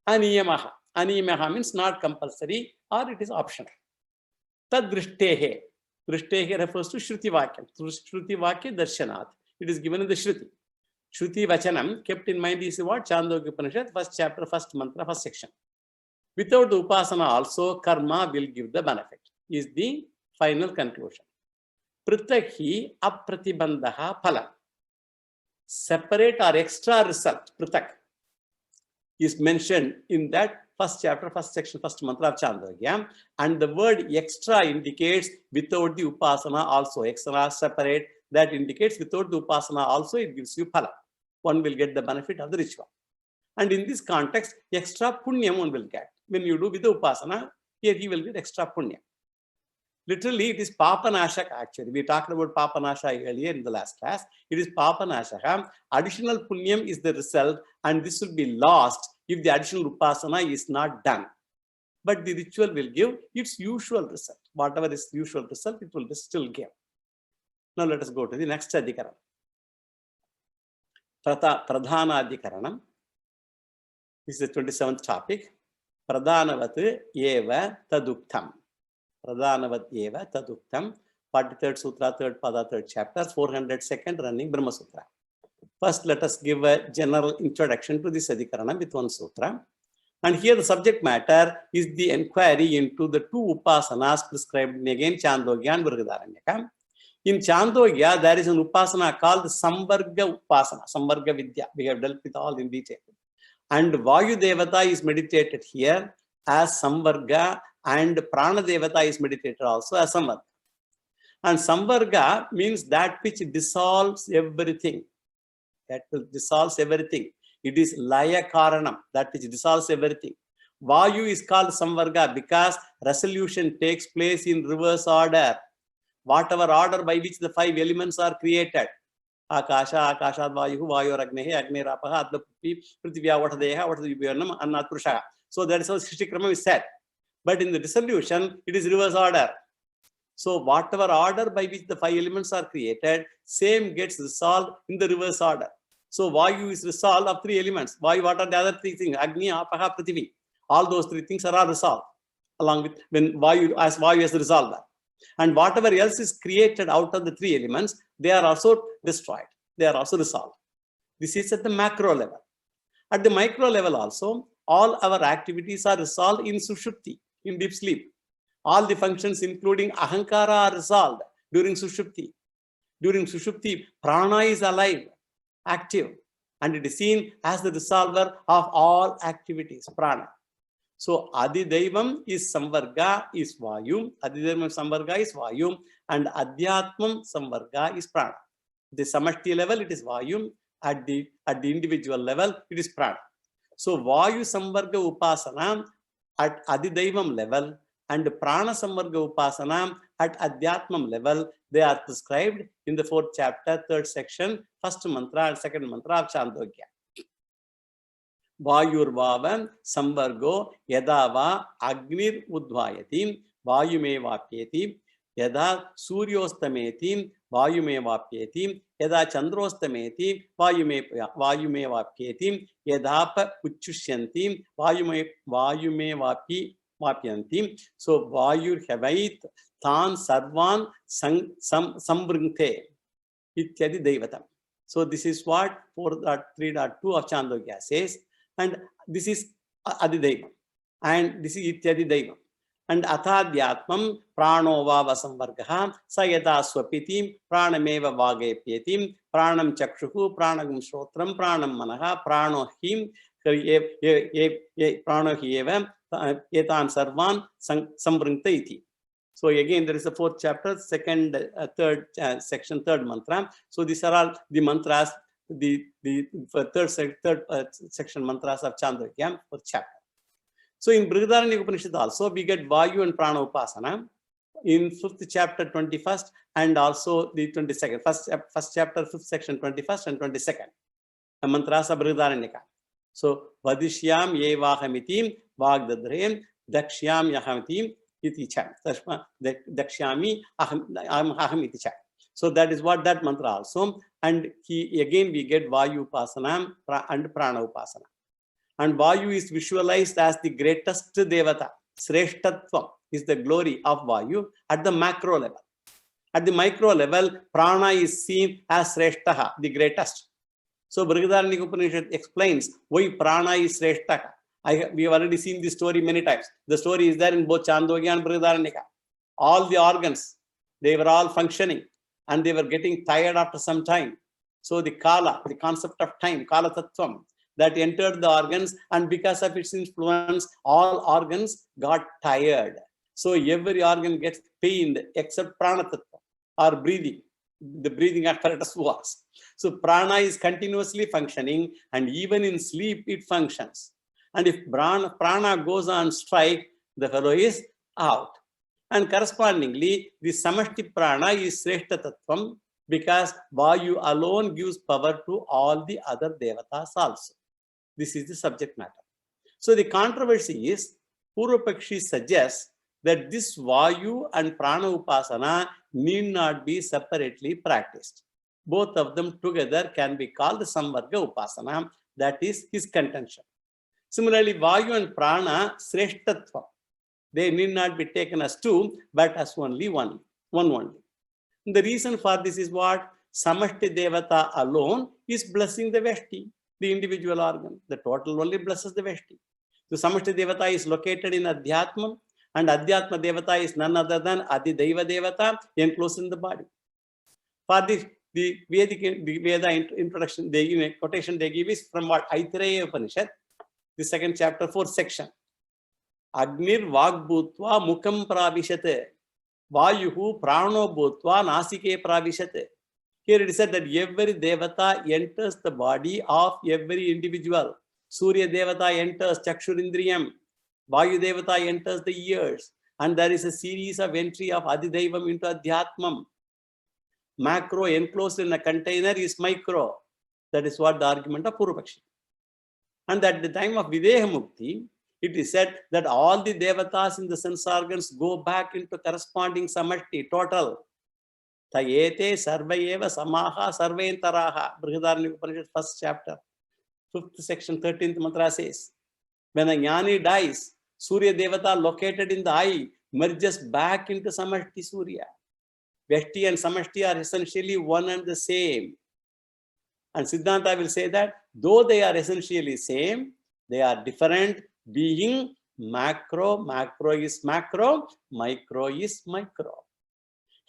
Aniyamaha. Aniyamaha means not compulsory or it is optional. Tad drishthehe. Drishthehe refers to Shruti Vakyam. Shruti Vakya Darshanat. It is given in the Shruti. Shruti Vachanam, kept in mind is what? Chandogya Upanishad, first chapter, first mantra, first section. Without the upasana also, karma will give the benefit, is the final conclusion. Pritakhi apratibandha phala. Separate or extra result, pritak, is mentioned in that first chapter, first section, first mantra of Chandogya. And the word extra indicates without the upasana also. Extra, separate, that indicates without the upasana also it gives you phala. One will get the benefit of the ritual. And in this context, extra punyam one will get. When you do with the upasana, here he will get extra punyam. Literally, it is papanashaka actually. We talked about papanasha earlier in the last class. It is papanashaka. Additional punyam is the result, and this will be lost if the additional upasana is not done. But the ritual will give its usual result. Whatever is usual result, it will still give. Now let us go to the next adhikaranam. Pradhana adhikaranam. This is the 27th topic. Pradhanavat eva taduktam. Pradhanavat eva taduktam. 43rd Sutra, 3rd Pada, 3rd chapter, 402nd running Brahma Sutra. First, let us give a general introduction to this adhikaranam with one sutra. And here the subject matter is the inquiry into the two upasanas prescribed in again Chandogya and Brihadaranyaka. In Chandogya, there is an upasana called Samvarga Upasana, Samvarga Vidya. We have dealt with all in detail. And Vayu Devata is meditated here as Samvarga, and Prana Devata is meditated also as Samvarga. And Samvarga means that which dissolves everything. That will dissolves everything. It is Laya Karanam, that which dissolves everything. Vayu is called Samvarga because resolution takes place in reverse order. Whatever order by which the 5 elements are created. Akasha, Akashad Vayu, Vayu Agnehe, Agne Rapaha, Adla Prithivya, what Deha, what the Vyanam, Annat Purusha. So that is how Srishti Krama is said. But in the dissolution, it is reverse order. So whatever order by which the 5 elements are created, same gets resolved in the reverse order. So Vayu is resolved of 3 elements. Vayu, what are the other 3 things? Agni, Apaha, Prithivi. All those 3 things are all resolved. Along with when Vayu has resolved that. And whatever else is created out of the 3 elements, they are also destroyed. They are also resolved. This is at the macro level. At the micro level also, all our activities are resolved in Sushupti, in deep sleep. All the functions including Ahankara are resolved during Sushupti. During Sushupti, Prana is alive, active, and it is seen as the resolver of all activities, Prana. So Adidaivam is Samvarga, is Vayu. Adidaivam Samvarga is Vayu, and Adhyatmam Samvarga is Prana. At the Samashti level, it is Vayu. At the individual level, it is Prana. So Vayu Samvarga Upasana at Adidaivam level and Prana Samvarga Upasana at Adhyatmam level, they are prescribed in the 4th chapter, 3rd section, 1st mantra and 2nd mantra of Chandogya. Vayurvavam samvargo yadava agnir udvayati vayumevapyeti yada suryostameti vayumevapyeti yada chandrostameti vayumevapyeti yadapa uchushyanti vayumevapyanti. So vayur havait tan sarvan sambringte ityadi devatam. So this is what 4.3.2 of Chandogya says, and this is Adidaivam, and this is Ityadi Daivam. And Athadhyatmam prano vava samvargaha sayata swapiti pranameva vagepyetim pranam chakshuhu pranagam shrotram pranam manaha prano him prano hieva etan sarvan sambringta iti. So again, there is a fourth chapter, second, third section, third mantra. So these are all the mantras, the third section mantras of Chandogya for chapter. So in Brihadaranyaka Upanishad also, we get Vayu and Prana Upasana in 5th chapter, 21st, and also the 22nd. First chapter, 5th section, 21st and 22nd. The mantras of Brihadaranyaka. So Vadishyam Yevahamitim Vagdadrem Dakshyam Yahamitim iti cha. Dakshyami aham iti cha. So that is what that mantra also. And again we get Vayu Upasana and Prana Upasana. And Vayu is visualized as the greatest Devata. Sreshtatvam is the glory of Vayu at the macro level. At the micro level, Prana is seen as Sreshtaha, the greatest. So Brihadaranyaka Upanishad explains why Prana is Sreshtaha. We have already seen this story many times. The story is there in both Chandogya and Brihadaranyaka. All the organs, they were all functioning and they were getting tired after some time. So the Kala, the concept of time, Kala Tattvam, that entered the organs, and because of its influence, all organs got tired. So every organ gets pained except Prana Tattva or breathing. The breathing apparatus was. So Prana is continuously functioning, and even in sleep it functions. And if Prana goes on strike, the fellow is out. And correspondingly, the Samashti Prana is Sreshta Tattvam, because Vayu alone gives power to all the other Devatas also. This is the subject matter. So the controversy is, Purvapakshi suggests that this Vayu and Prana Upasana need not be separately practiced. Both of them together can be called Samvarga Upasana. That is his contention. Similarly, Vayu and Prana, Sreshtatva, they need not be taken as two, but as only one only. And the reason for this is what? Samashti Devata alone is blessing the Veshti, the individual organ. The total only blesses the Veshti. The Samashti Devata is located in Adhyatma, and Adhyatma Devata is none other than Adidaiva Devata enclosed in the body. For this, the Veda introduction, they give a quotation they give is from what? Aitareya Upanishad, the second chapter, 4th section. Agnir Vagbhutva Mukam Pravishate Vayuhu Prano Bhutva Nasike Pravishate. Here it is said that every Devata enters the body of every individual. Surya Devata enters Chakshurindriyam. Vayu Devata enters the ears. And there is a series of entry of Adidaivam into Adhyatmam. Macro enclosed in a container is micro. That is what the argument of Purvapakshi. And at the time of Videha Mukti, it is said that all the Devatas in the sense organs go back into corresponding Samashti, total. Tayete sarvayeva samaha sarventaraha. Brihadaranyaka Upanishad, 1st chapter, 5th section, 13th mantra says, when a Jnani dies, Surya Devata located in the eye merges back into Samashti Surya. Veshti and Samashti are essentially one and the same. And Siddhanta will say that though they are essentially same, they are different, being macro. Macro is macro, micro is micro.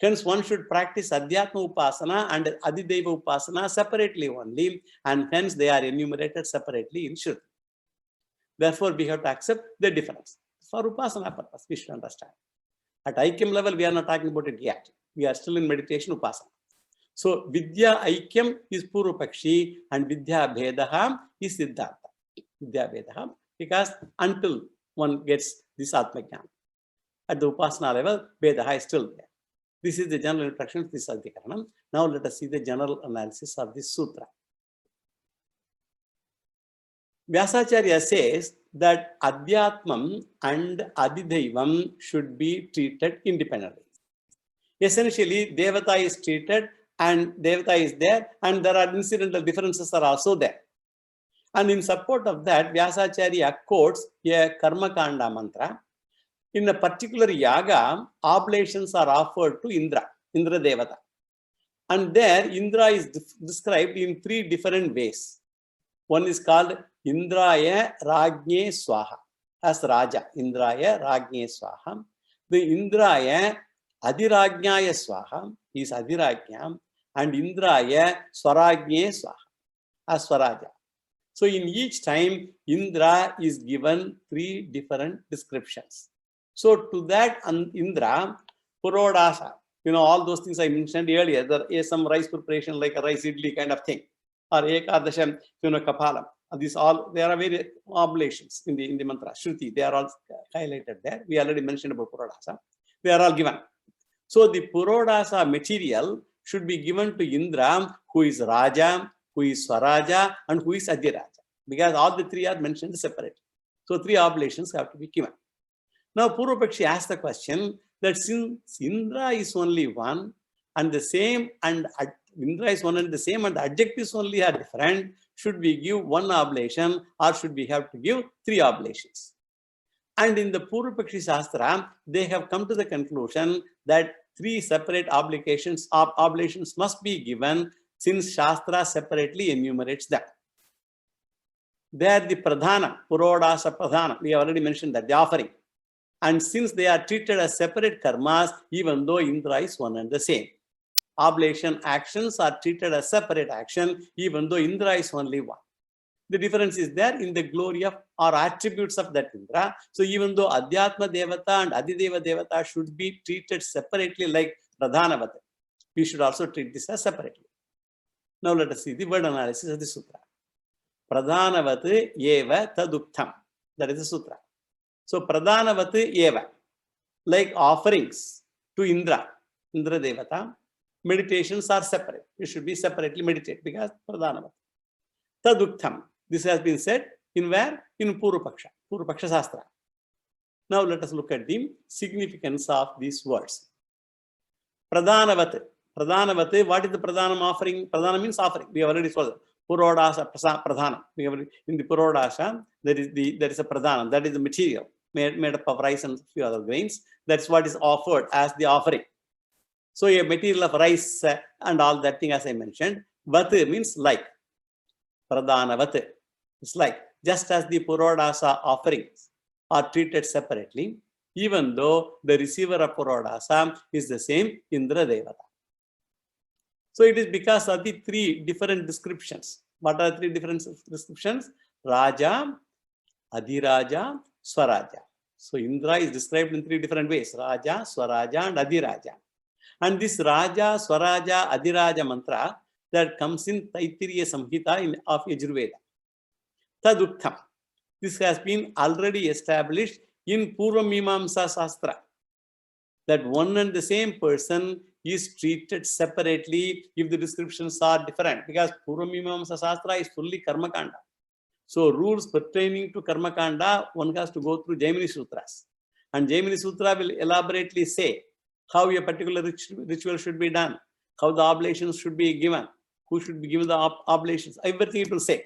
Hence, one should practice Adhyatma Upasana and Adidaiva Upasana separately only, and hence they are enumerated separately in Shruti. Therefore, we have to accept the difference. For Upasana purpose, we should understand. At Aikyam level, we are not talking about it yet. We are still in meditation Upasana. So, Vidya Aikyam is Purvapakshi and Vidya Bhedaha is Siddhanta. Vidya Bhedaha, because until one gets this Atma Jnana. At the Upasana level, Bhedaha is still there. This is the general introduction to this Adhikaranam. Now let us see the general analysis of this sutra. Vyasacharya says that Adhyatmam and Adidaivam should be treated independently. Essentially, Devata is treated and Devata is there, and there are incidental differences are also there. And in support of that, Vyasacharya quotes a Karma Kanda mantra. In a particular yaga, oblations are offered to Indra Devata. And there, Indra is described in three different ways. One is called Indraya Rajne Swaha, as Raja, Indraya Rajne Swaha. The Indraya Adirajnaya Swaha is Adirajna, and Indraya Swarajne Swaha, as Swaraja. So in each time, Indra is given three different descriptions. So to that Indra, Purodasa, all those things I mentioned earlier, there is some rice preparation like a rice idli kind of thing, or Ekadasham, Kapalam. These all, there are various oblations in the mantra, Shruti, they are all highlighted there. We already mentioned about Purodasa. They are all given. So the Purodasa material should be given to Indra, who is Raja, who is Swaraja, and who is Adhiraja, because all the three are mentioned separately. So three oblations have to be given. Now Purvapakshi asked the question that since Indra is only one, and the same, and Indra is one and the same, and the adjectives only are different, should we give one oblation or should we have to give three oblations? And in the Purvapakshi Shastra, they have come to the conclusion that three separate oblations must be given, since Shastra separately enumerates them. They are the Pradhana, Purodasa Pradhana. We already mentioned that, the offering. And since they are treated as separate karmas, even though Indra is one and the same. Oblation actions are treated as separate action, even though Indra is only one. The difference is there in the glory of or attributes of that Indra. So even though Adhyatma Devata and Adideva Devata should be treated separately like Pradhanavata, we should also treat this as separately. Now let us see the word analysis of the sutra. Pradhanavat eva taduktam. That is the sutra. So Pradhanavat eva, like offerings to Indra Devata, meditations are separate. You should be separately meditate because Pradhanavat. Taduktam. This has been said in where? In Purvapaksha Shastra. Now let us look at the significance of these words. Pradhanavat. Pradhanavat, what is the Pradhanam offering? Pradhana means offering. We have already told it. Purodasa Pradhanam. In the Purodasa, there is a Pradhanam. That is the material made up of rice and a few other grains. That's what is offered as the offering. So a material of rice and all that thing, as I mentioned. Vat means like. Pradhanavat. It's like, just as the Purodasa offerings are treated separately, even though the receiver of Purodasa is the same Indra Devata. So it is because of the three different descriptions. What are the three different descriptions? Raja, Adhiraja, Swaraja. So Indra is described in three different ways: Raja, Swaraja, and Adhiraja. And this Raja, Swaraja, Adhiraja mantra that comes in Taittiriya Samhita of Yajurveda. Taduktam. This has been already established in Purva Mimamsa Shastra, that one and the same person is treated separately if the descriptions are different, because Purva Mimamsa Shastra is fully Karmakanda. So rules pertaining to Karmakanda, one has to go through Jaimini Sutras. And Jaimini Sutra will elaborately say how a particular ritual should be done, how the oblations should be given, who should be given the oblations, everything it will say.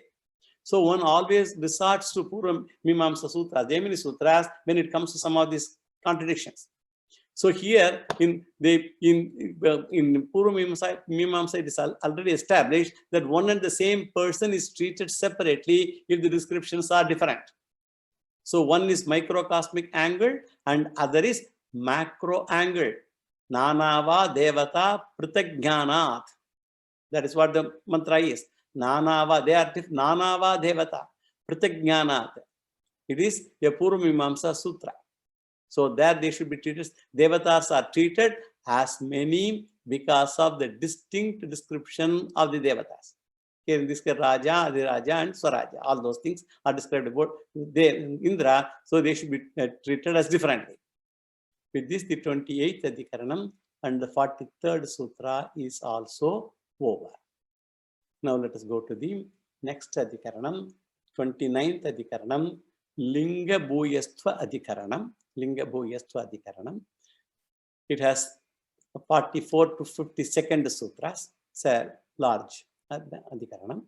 So one always resorts to Purva Mimamsa Sutras, Jaimini Sutras, when it comes to some of these contradictions. So here in Purva Mimamsa, it is already established that one and the same person is treated separately if the descriptions are different. So one is microcosmic angle and other is macro angle. Nanava Devata Pritagnanat. That is what the mantra is. Nanava, they are Nanava Devata Pritagnanat. It is a Purva Mimamsa Sutra. So there they should be treated. Devatas are treated as many because of the distinct description of the Devatas. Here in this case, Raja, Adhiraja, and Swaraja. All those things are described about Indra, so they should be treated as differently. With this, the 28th Adhikaranam and the 43rd Sutra is also over. Now let us go to the next Adhikaranam, 29th Adhikaranam, Linga Bhuyastva Adhikaranam. Linga Bhuyastva Adhikaranam. It has 44 to 52nd sutras. It's a large Adhikaranam.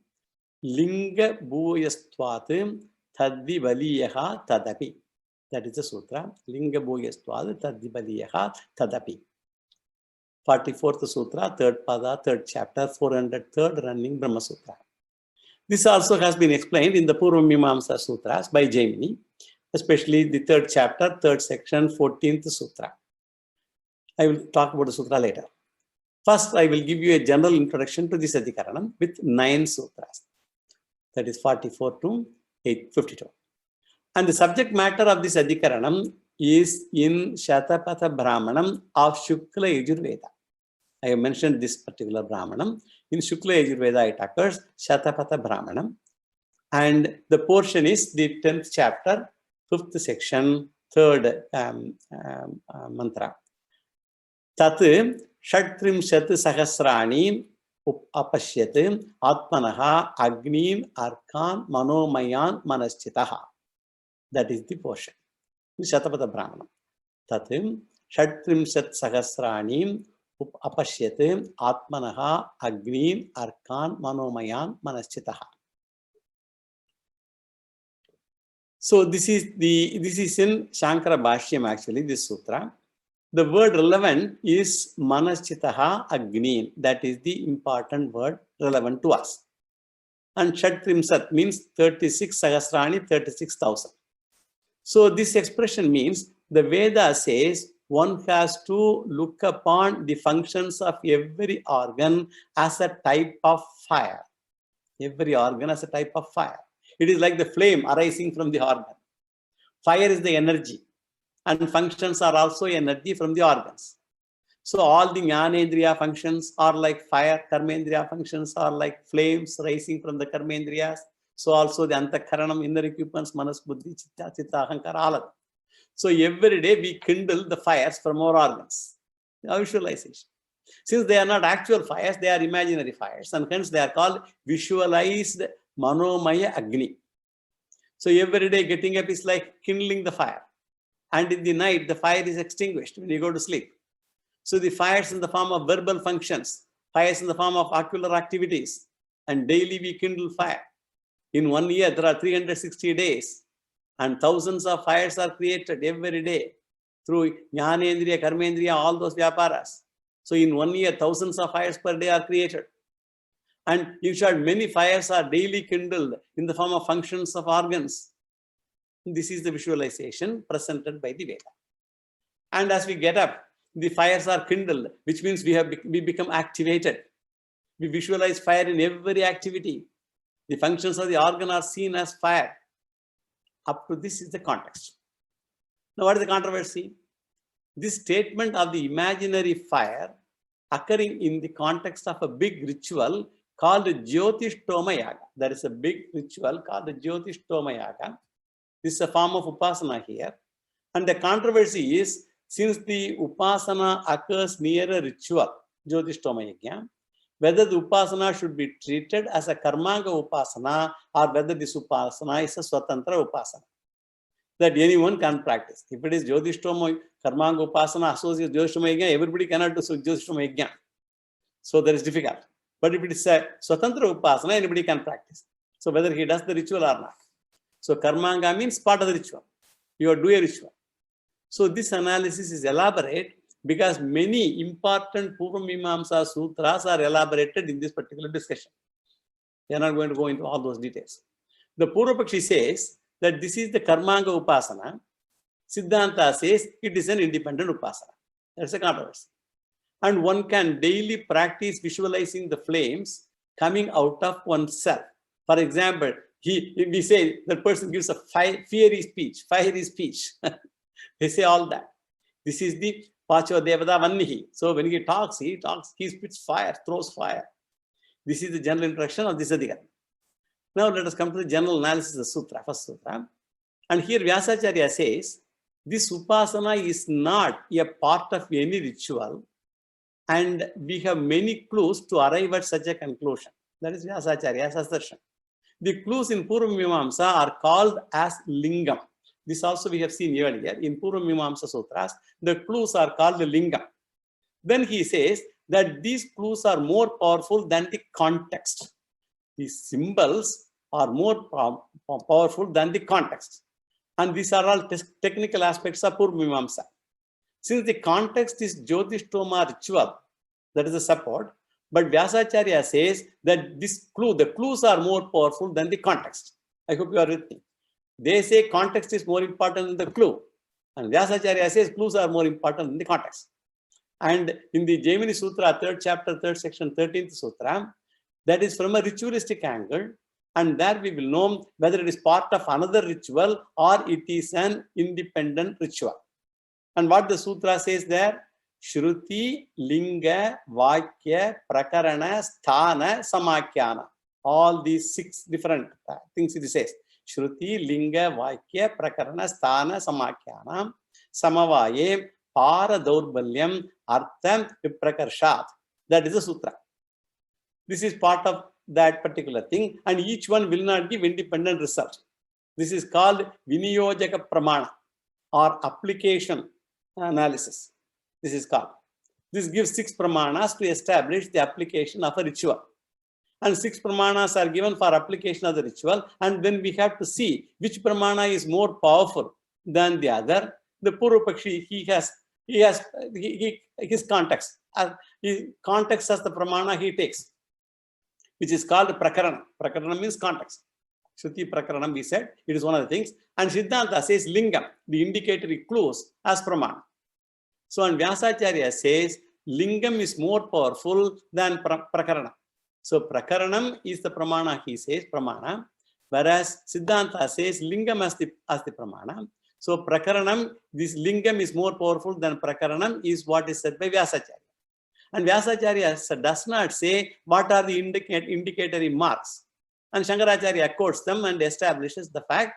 Linga Bhuyastvat Taddi Valiyaha Tadapi. That is the sutra. Linga Bhuyastvat Taddi Valiyaha Tadapi. 44th Sutra, 3rd Pada, 3rd chapter, 403rd running Brahma Sutra. This also has been explained in the Purva Mimamsa Sutras by Jaimini, especially the 3rd chapter, 3rd section, 14th Sutra. I will talk about the Sutra later. First, I will give you a general introduction to this Adhikaranam with 9 sutras. That is 44 to 52. And the subject matter of this Adhikaranam is in Shatapatha Brahmanam of Shukla Yajurveda. I have mentioned this particular Brahmanam. In Shukla Yajurveda it occurs, Shatapatha Brahmanam. And the portion is the 10th chapter, 5th section, 3rd mantra. Tat Shatrimshat Sahasrani Apashyat Atmanaha Agnim Arkan Manomayan Manaschitaha. That is the portion. Shatapatha Brahmanam. Tat Shatrimshat Sahasrani Apashyate Atmanaha Agnim Arkan Manomayan Manaschitaha. So this is in Shankara Bhashyam actually, this sutra. The word relevant is Manaschitaha Agnim. That is the important word relevant to us. And Shatrimsat means 36 Sahasrani, 36,000. So this expression means the Veda says one has to look upon the functions of every organ as a type of fire. Every organ as a type of fire. It is like the flame arising from the organ. Fire is the energy, and functions are also energy from the organs. So all the Jnanendriya functions are like fire, Karmendriya functions are like flames rising from the Karmendriyas. So also the Antakaranam, inner equipments, Manas, Buddhi, Chitta, Chitta, Ahankara, all of them. So every day we kindle the fires from our organs. Visualization. Since they are not actual fires, they are imaginary fires, and hence they are called visualized Manomaya Agni. So every day getting up is like kindling the fire. And in the night, the fire is extinguished when you go to sleep. So the fires in the form of verbal functions, fires in the form of ocular activities, and daily we kindle fire. In 1 year, there are 360 days, and thousands of fires are created every day through Jnanendriya, Karmendriya, all those vyaparas. So in 1 year, thousands of fires per day are created. And in short, many fires are daily kindled in the form of functions of organs. This is the visualization presented by the Veda. And as we get up, the fires are kindled, which means we become activated. We visualize fire in every activity. The functions of the organ are seen as fire. Up to this is the context. Now, what is the controversy? This statement of the imaginary fire occurring in the context of a big ritual called Jyotishtoma Yaga. There is a big ritual called the Jyotishtoma Yaga. This is a form of Upasana here. And the controversy is, since the Upasana occurs near a ritual, Jyotishtoma Yaga, whether the Upasana should be treated as a Karmanga Upasana or whether this Upasana is a Swatantra Upasana that anyone can practice. If it is Jyotishtoma Karmanga Upasana associated with Jyotishtoma Yajna, everybody cannot do Jyotishtoma Yajna. So that is difficult. But if it is a Swatantra Upasana, anybody can practice. So whether he does the ritual or not. So Karmanga means part of the ritual. You do a ritual. So this analysis is elaborate because many important Purva Mimamsa Sutras are elaborated in this particular discussion. We are not going to go into all those details. The Purva Pakshi says that this is the Karmanga Upasana. Siddhanta says it is an independent Upasana. That's a controversy. And one can daily practice visualizing the flames coming out of oneself. For example, we say that person gives a fiery speech. They say all that. This is the Pacho Devada Vannihi. So when he talks, he spits fire, throws fire. This is the general introduction of this Adhikara. Now let us come to the general analysis of the sutra, first sutra. And here Vyasacharya says, this Upasana is not a part of any ritual, and we have many clues to arrive at such a conclusion. That is Vyasacharya's assertion. The clues in Purva Mimamsa are called as lingam. This also we have seen earlier in Purva Mimamsa Sutras. The clues are called the lingam. Then he says that these clues are more powerful than the context. The symbols are more powerful than the context. And these are all technical aspects of Purva Mimamsa. Since the context is Jyotishtoma ritual, that is the support, but Vyasacharya says that the clues are more powerful than the context. I hope you are with me. They say context is more important than the clue. And Vyasacharya says clues are more important than the context. And in the Jaimini Sutra, 3rd chapter, 3rd section, 13th Sutra, that is from a ritualistic angle. And there we will know whether it is part of another ritual or it is an independent ritual. And what the Sutra says there? Shruti, Linga, Vakya, Prakarana, Sthana, Samakhyana. All these 6 different things it says. Shruti, Linga, Vakya, Prakarana, Sthana, Samakhyana. Samavaye, Para Daurbalyam, Artham, Viprakarshat. That is the Sutra. This is part of that particular thing, and each one will not give independent result. This is called Viniyojaka Pramana or application analysis. This is called. This gives 6 pramanas to establish the application of a ritual. And 6 pramanas are given for application of the ritual, and then we have to see which pramana is more powerful than the other. The Purva Pakshi, his context. His context as the pramana he takes, which is called Prakarana. Prakarana means context. Shruti Prakaranam, we said, it is one of the things. And Siddhanta says Lingam, the indicatory clues, as Pramana. So, and Vyasacharya says Lingam is more powerful than Prakarana. So, Prakaranam is the Pramana, he says, Pramana. Whereas Siddhanta says Lingam as the Pramana. So, Prakaranam, this Lingam is more powerful than Prakaranam is what is said by Vyasacharya. And Vyasacharya does not say what are the indicatory marks. And Shankaracharya accords them and establishes the fact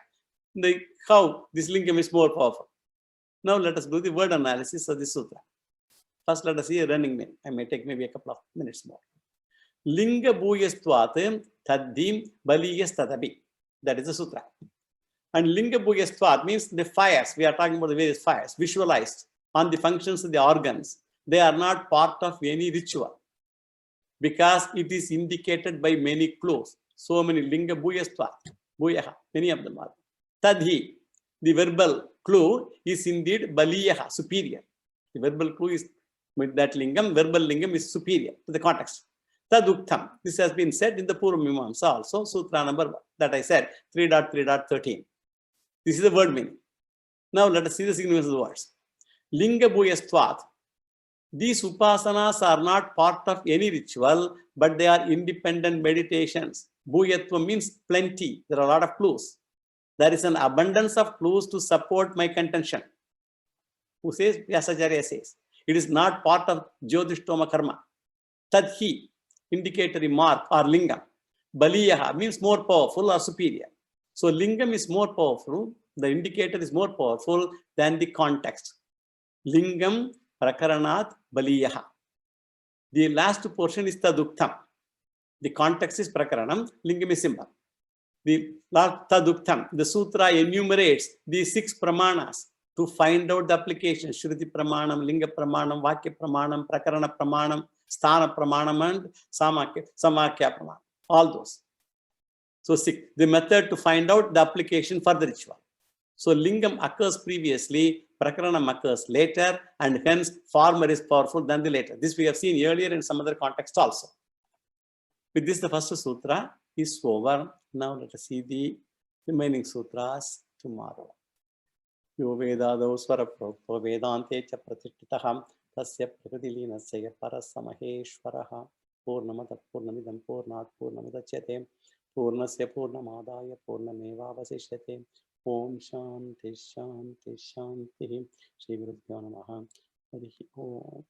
how this lingam is more powerful. Now let us do the word analysis of the sutra. First let us see a running name. I may take maybe a couple of minutes more. Linga bhuyastvat taddim baliyas tadabi. That is the sutra. And linga bhuyastvat means the fires. We are talking about the various fires visualized on the functions of the organs. They are not part of any ritual because it is indicated by many clues. So many linga bhuyastvat, bhuyaha, many of them are. Tadhi, the verbal clue is indeed baliyaha, superior. The verbal clue is with that lingam, verbal lingam is superior to the context. Taduktam, this has been said in the Purva Mimamsa also, Sutra number 1, that I said, 3.3.13. This is the word meaning. Now let us see the significance of the words. Linga bhuyastvat. These upasanas are not part of any ritual, but they are independent meditations. Bhuyatva means plenty. There are a lot of clues. There is an abundance of clues to support my contention. Who says? Vyasacharya says. It is not part of Jyotishtoma karma. Tadhi, indicatory mark or lingam. Baliyaha means more powerful or superior. So lingam is more powerful. The indicator is more powerful than the context. Lingam Prakaranat Baliyaha. The last portion is Taduktam. The context is Prakaranam, Lingam is symbol. The last Taduktam, the sutra enumerates the 6 pramanas to find out the application. Shruti Pramanam, Linga Pramanam, Vakya Pramanam, Prakarana Pramanam, Sthana Pramanam, and Samakya Pramanam. All those. So 6. The method to find out the application for the ritual. So Lingam occurs previously, Prakaranam occurs later, and hence former is powerful than the later. This we have seen earlier in some other context also. With this, the first sutra is over. Now let us see the remaining sutras tomorrow. Yo vedado swara prokto vedante cha pratishthitaham tasya prakatilinasya parasamaheshwaraha purnamata purnamidam purnat purnamudachyate purnasya purnamadaya purnamevavasishyate. Om Shanti Shanti Shanti. Shri Guru Namaha. Harihi Om.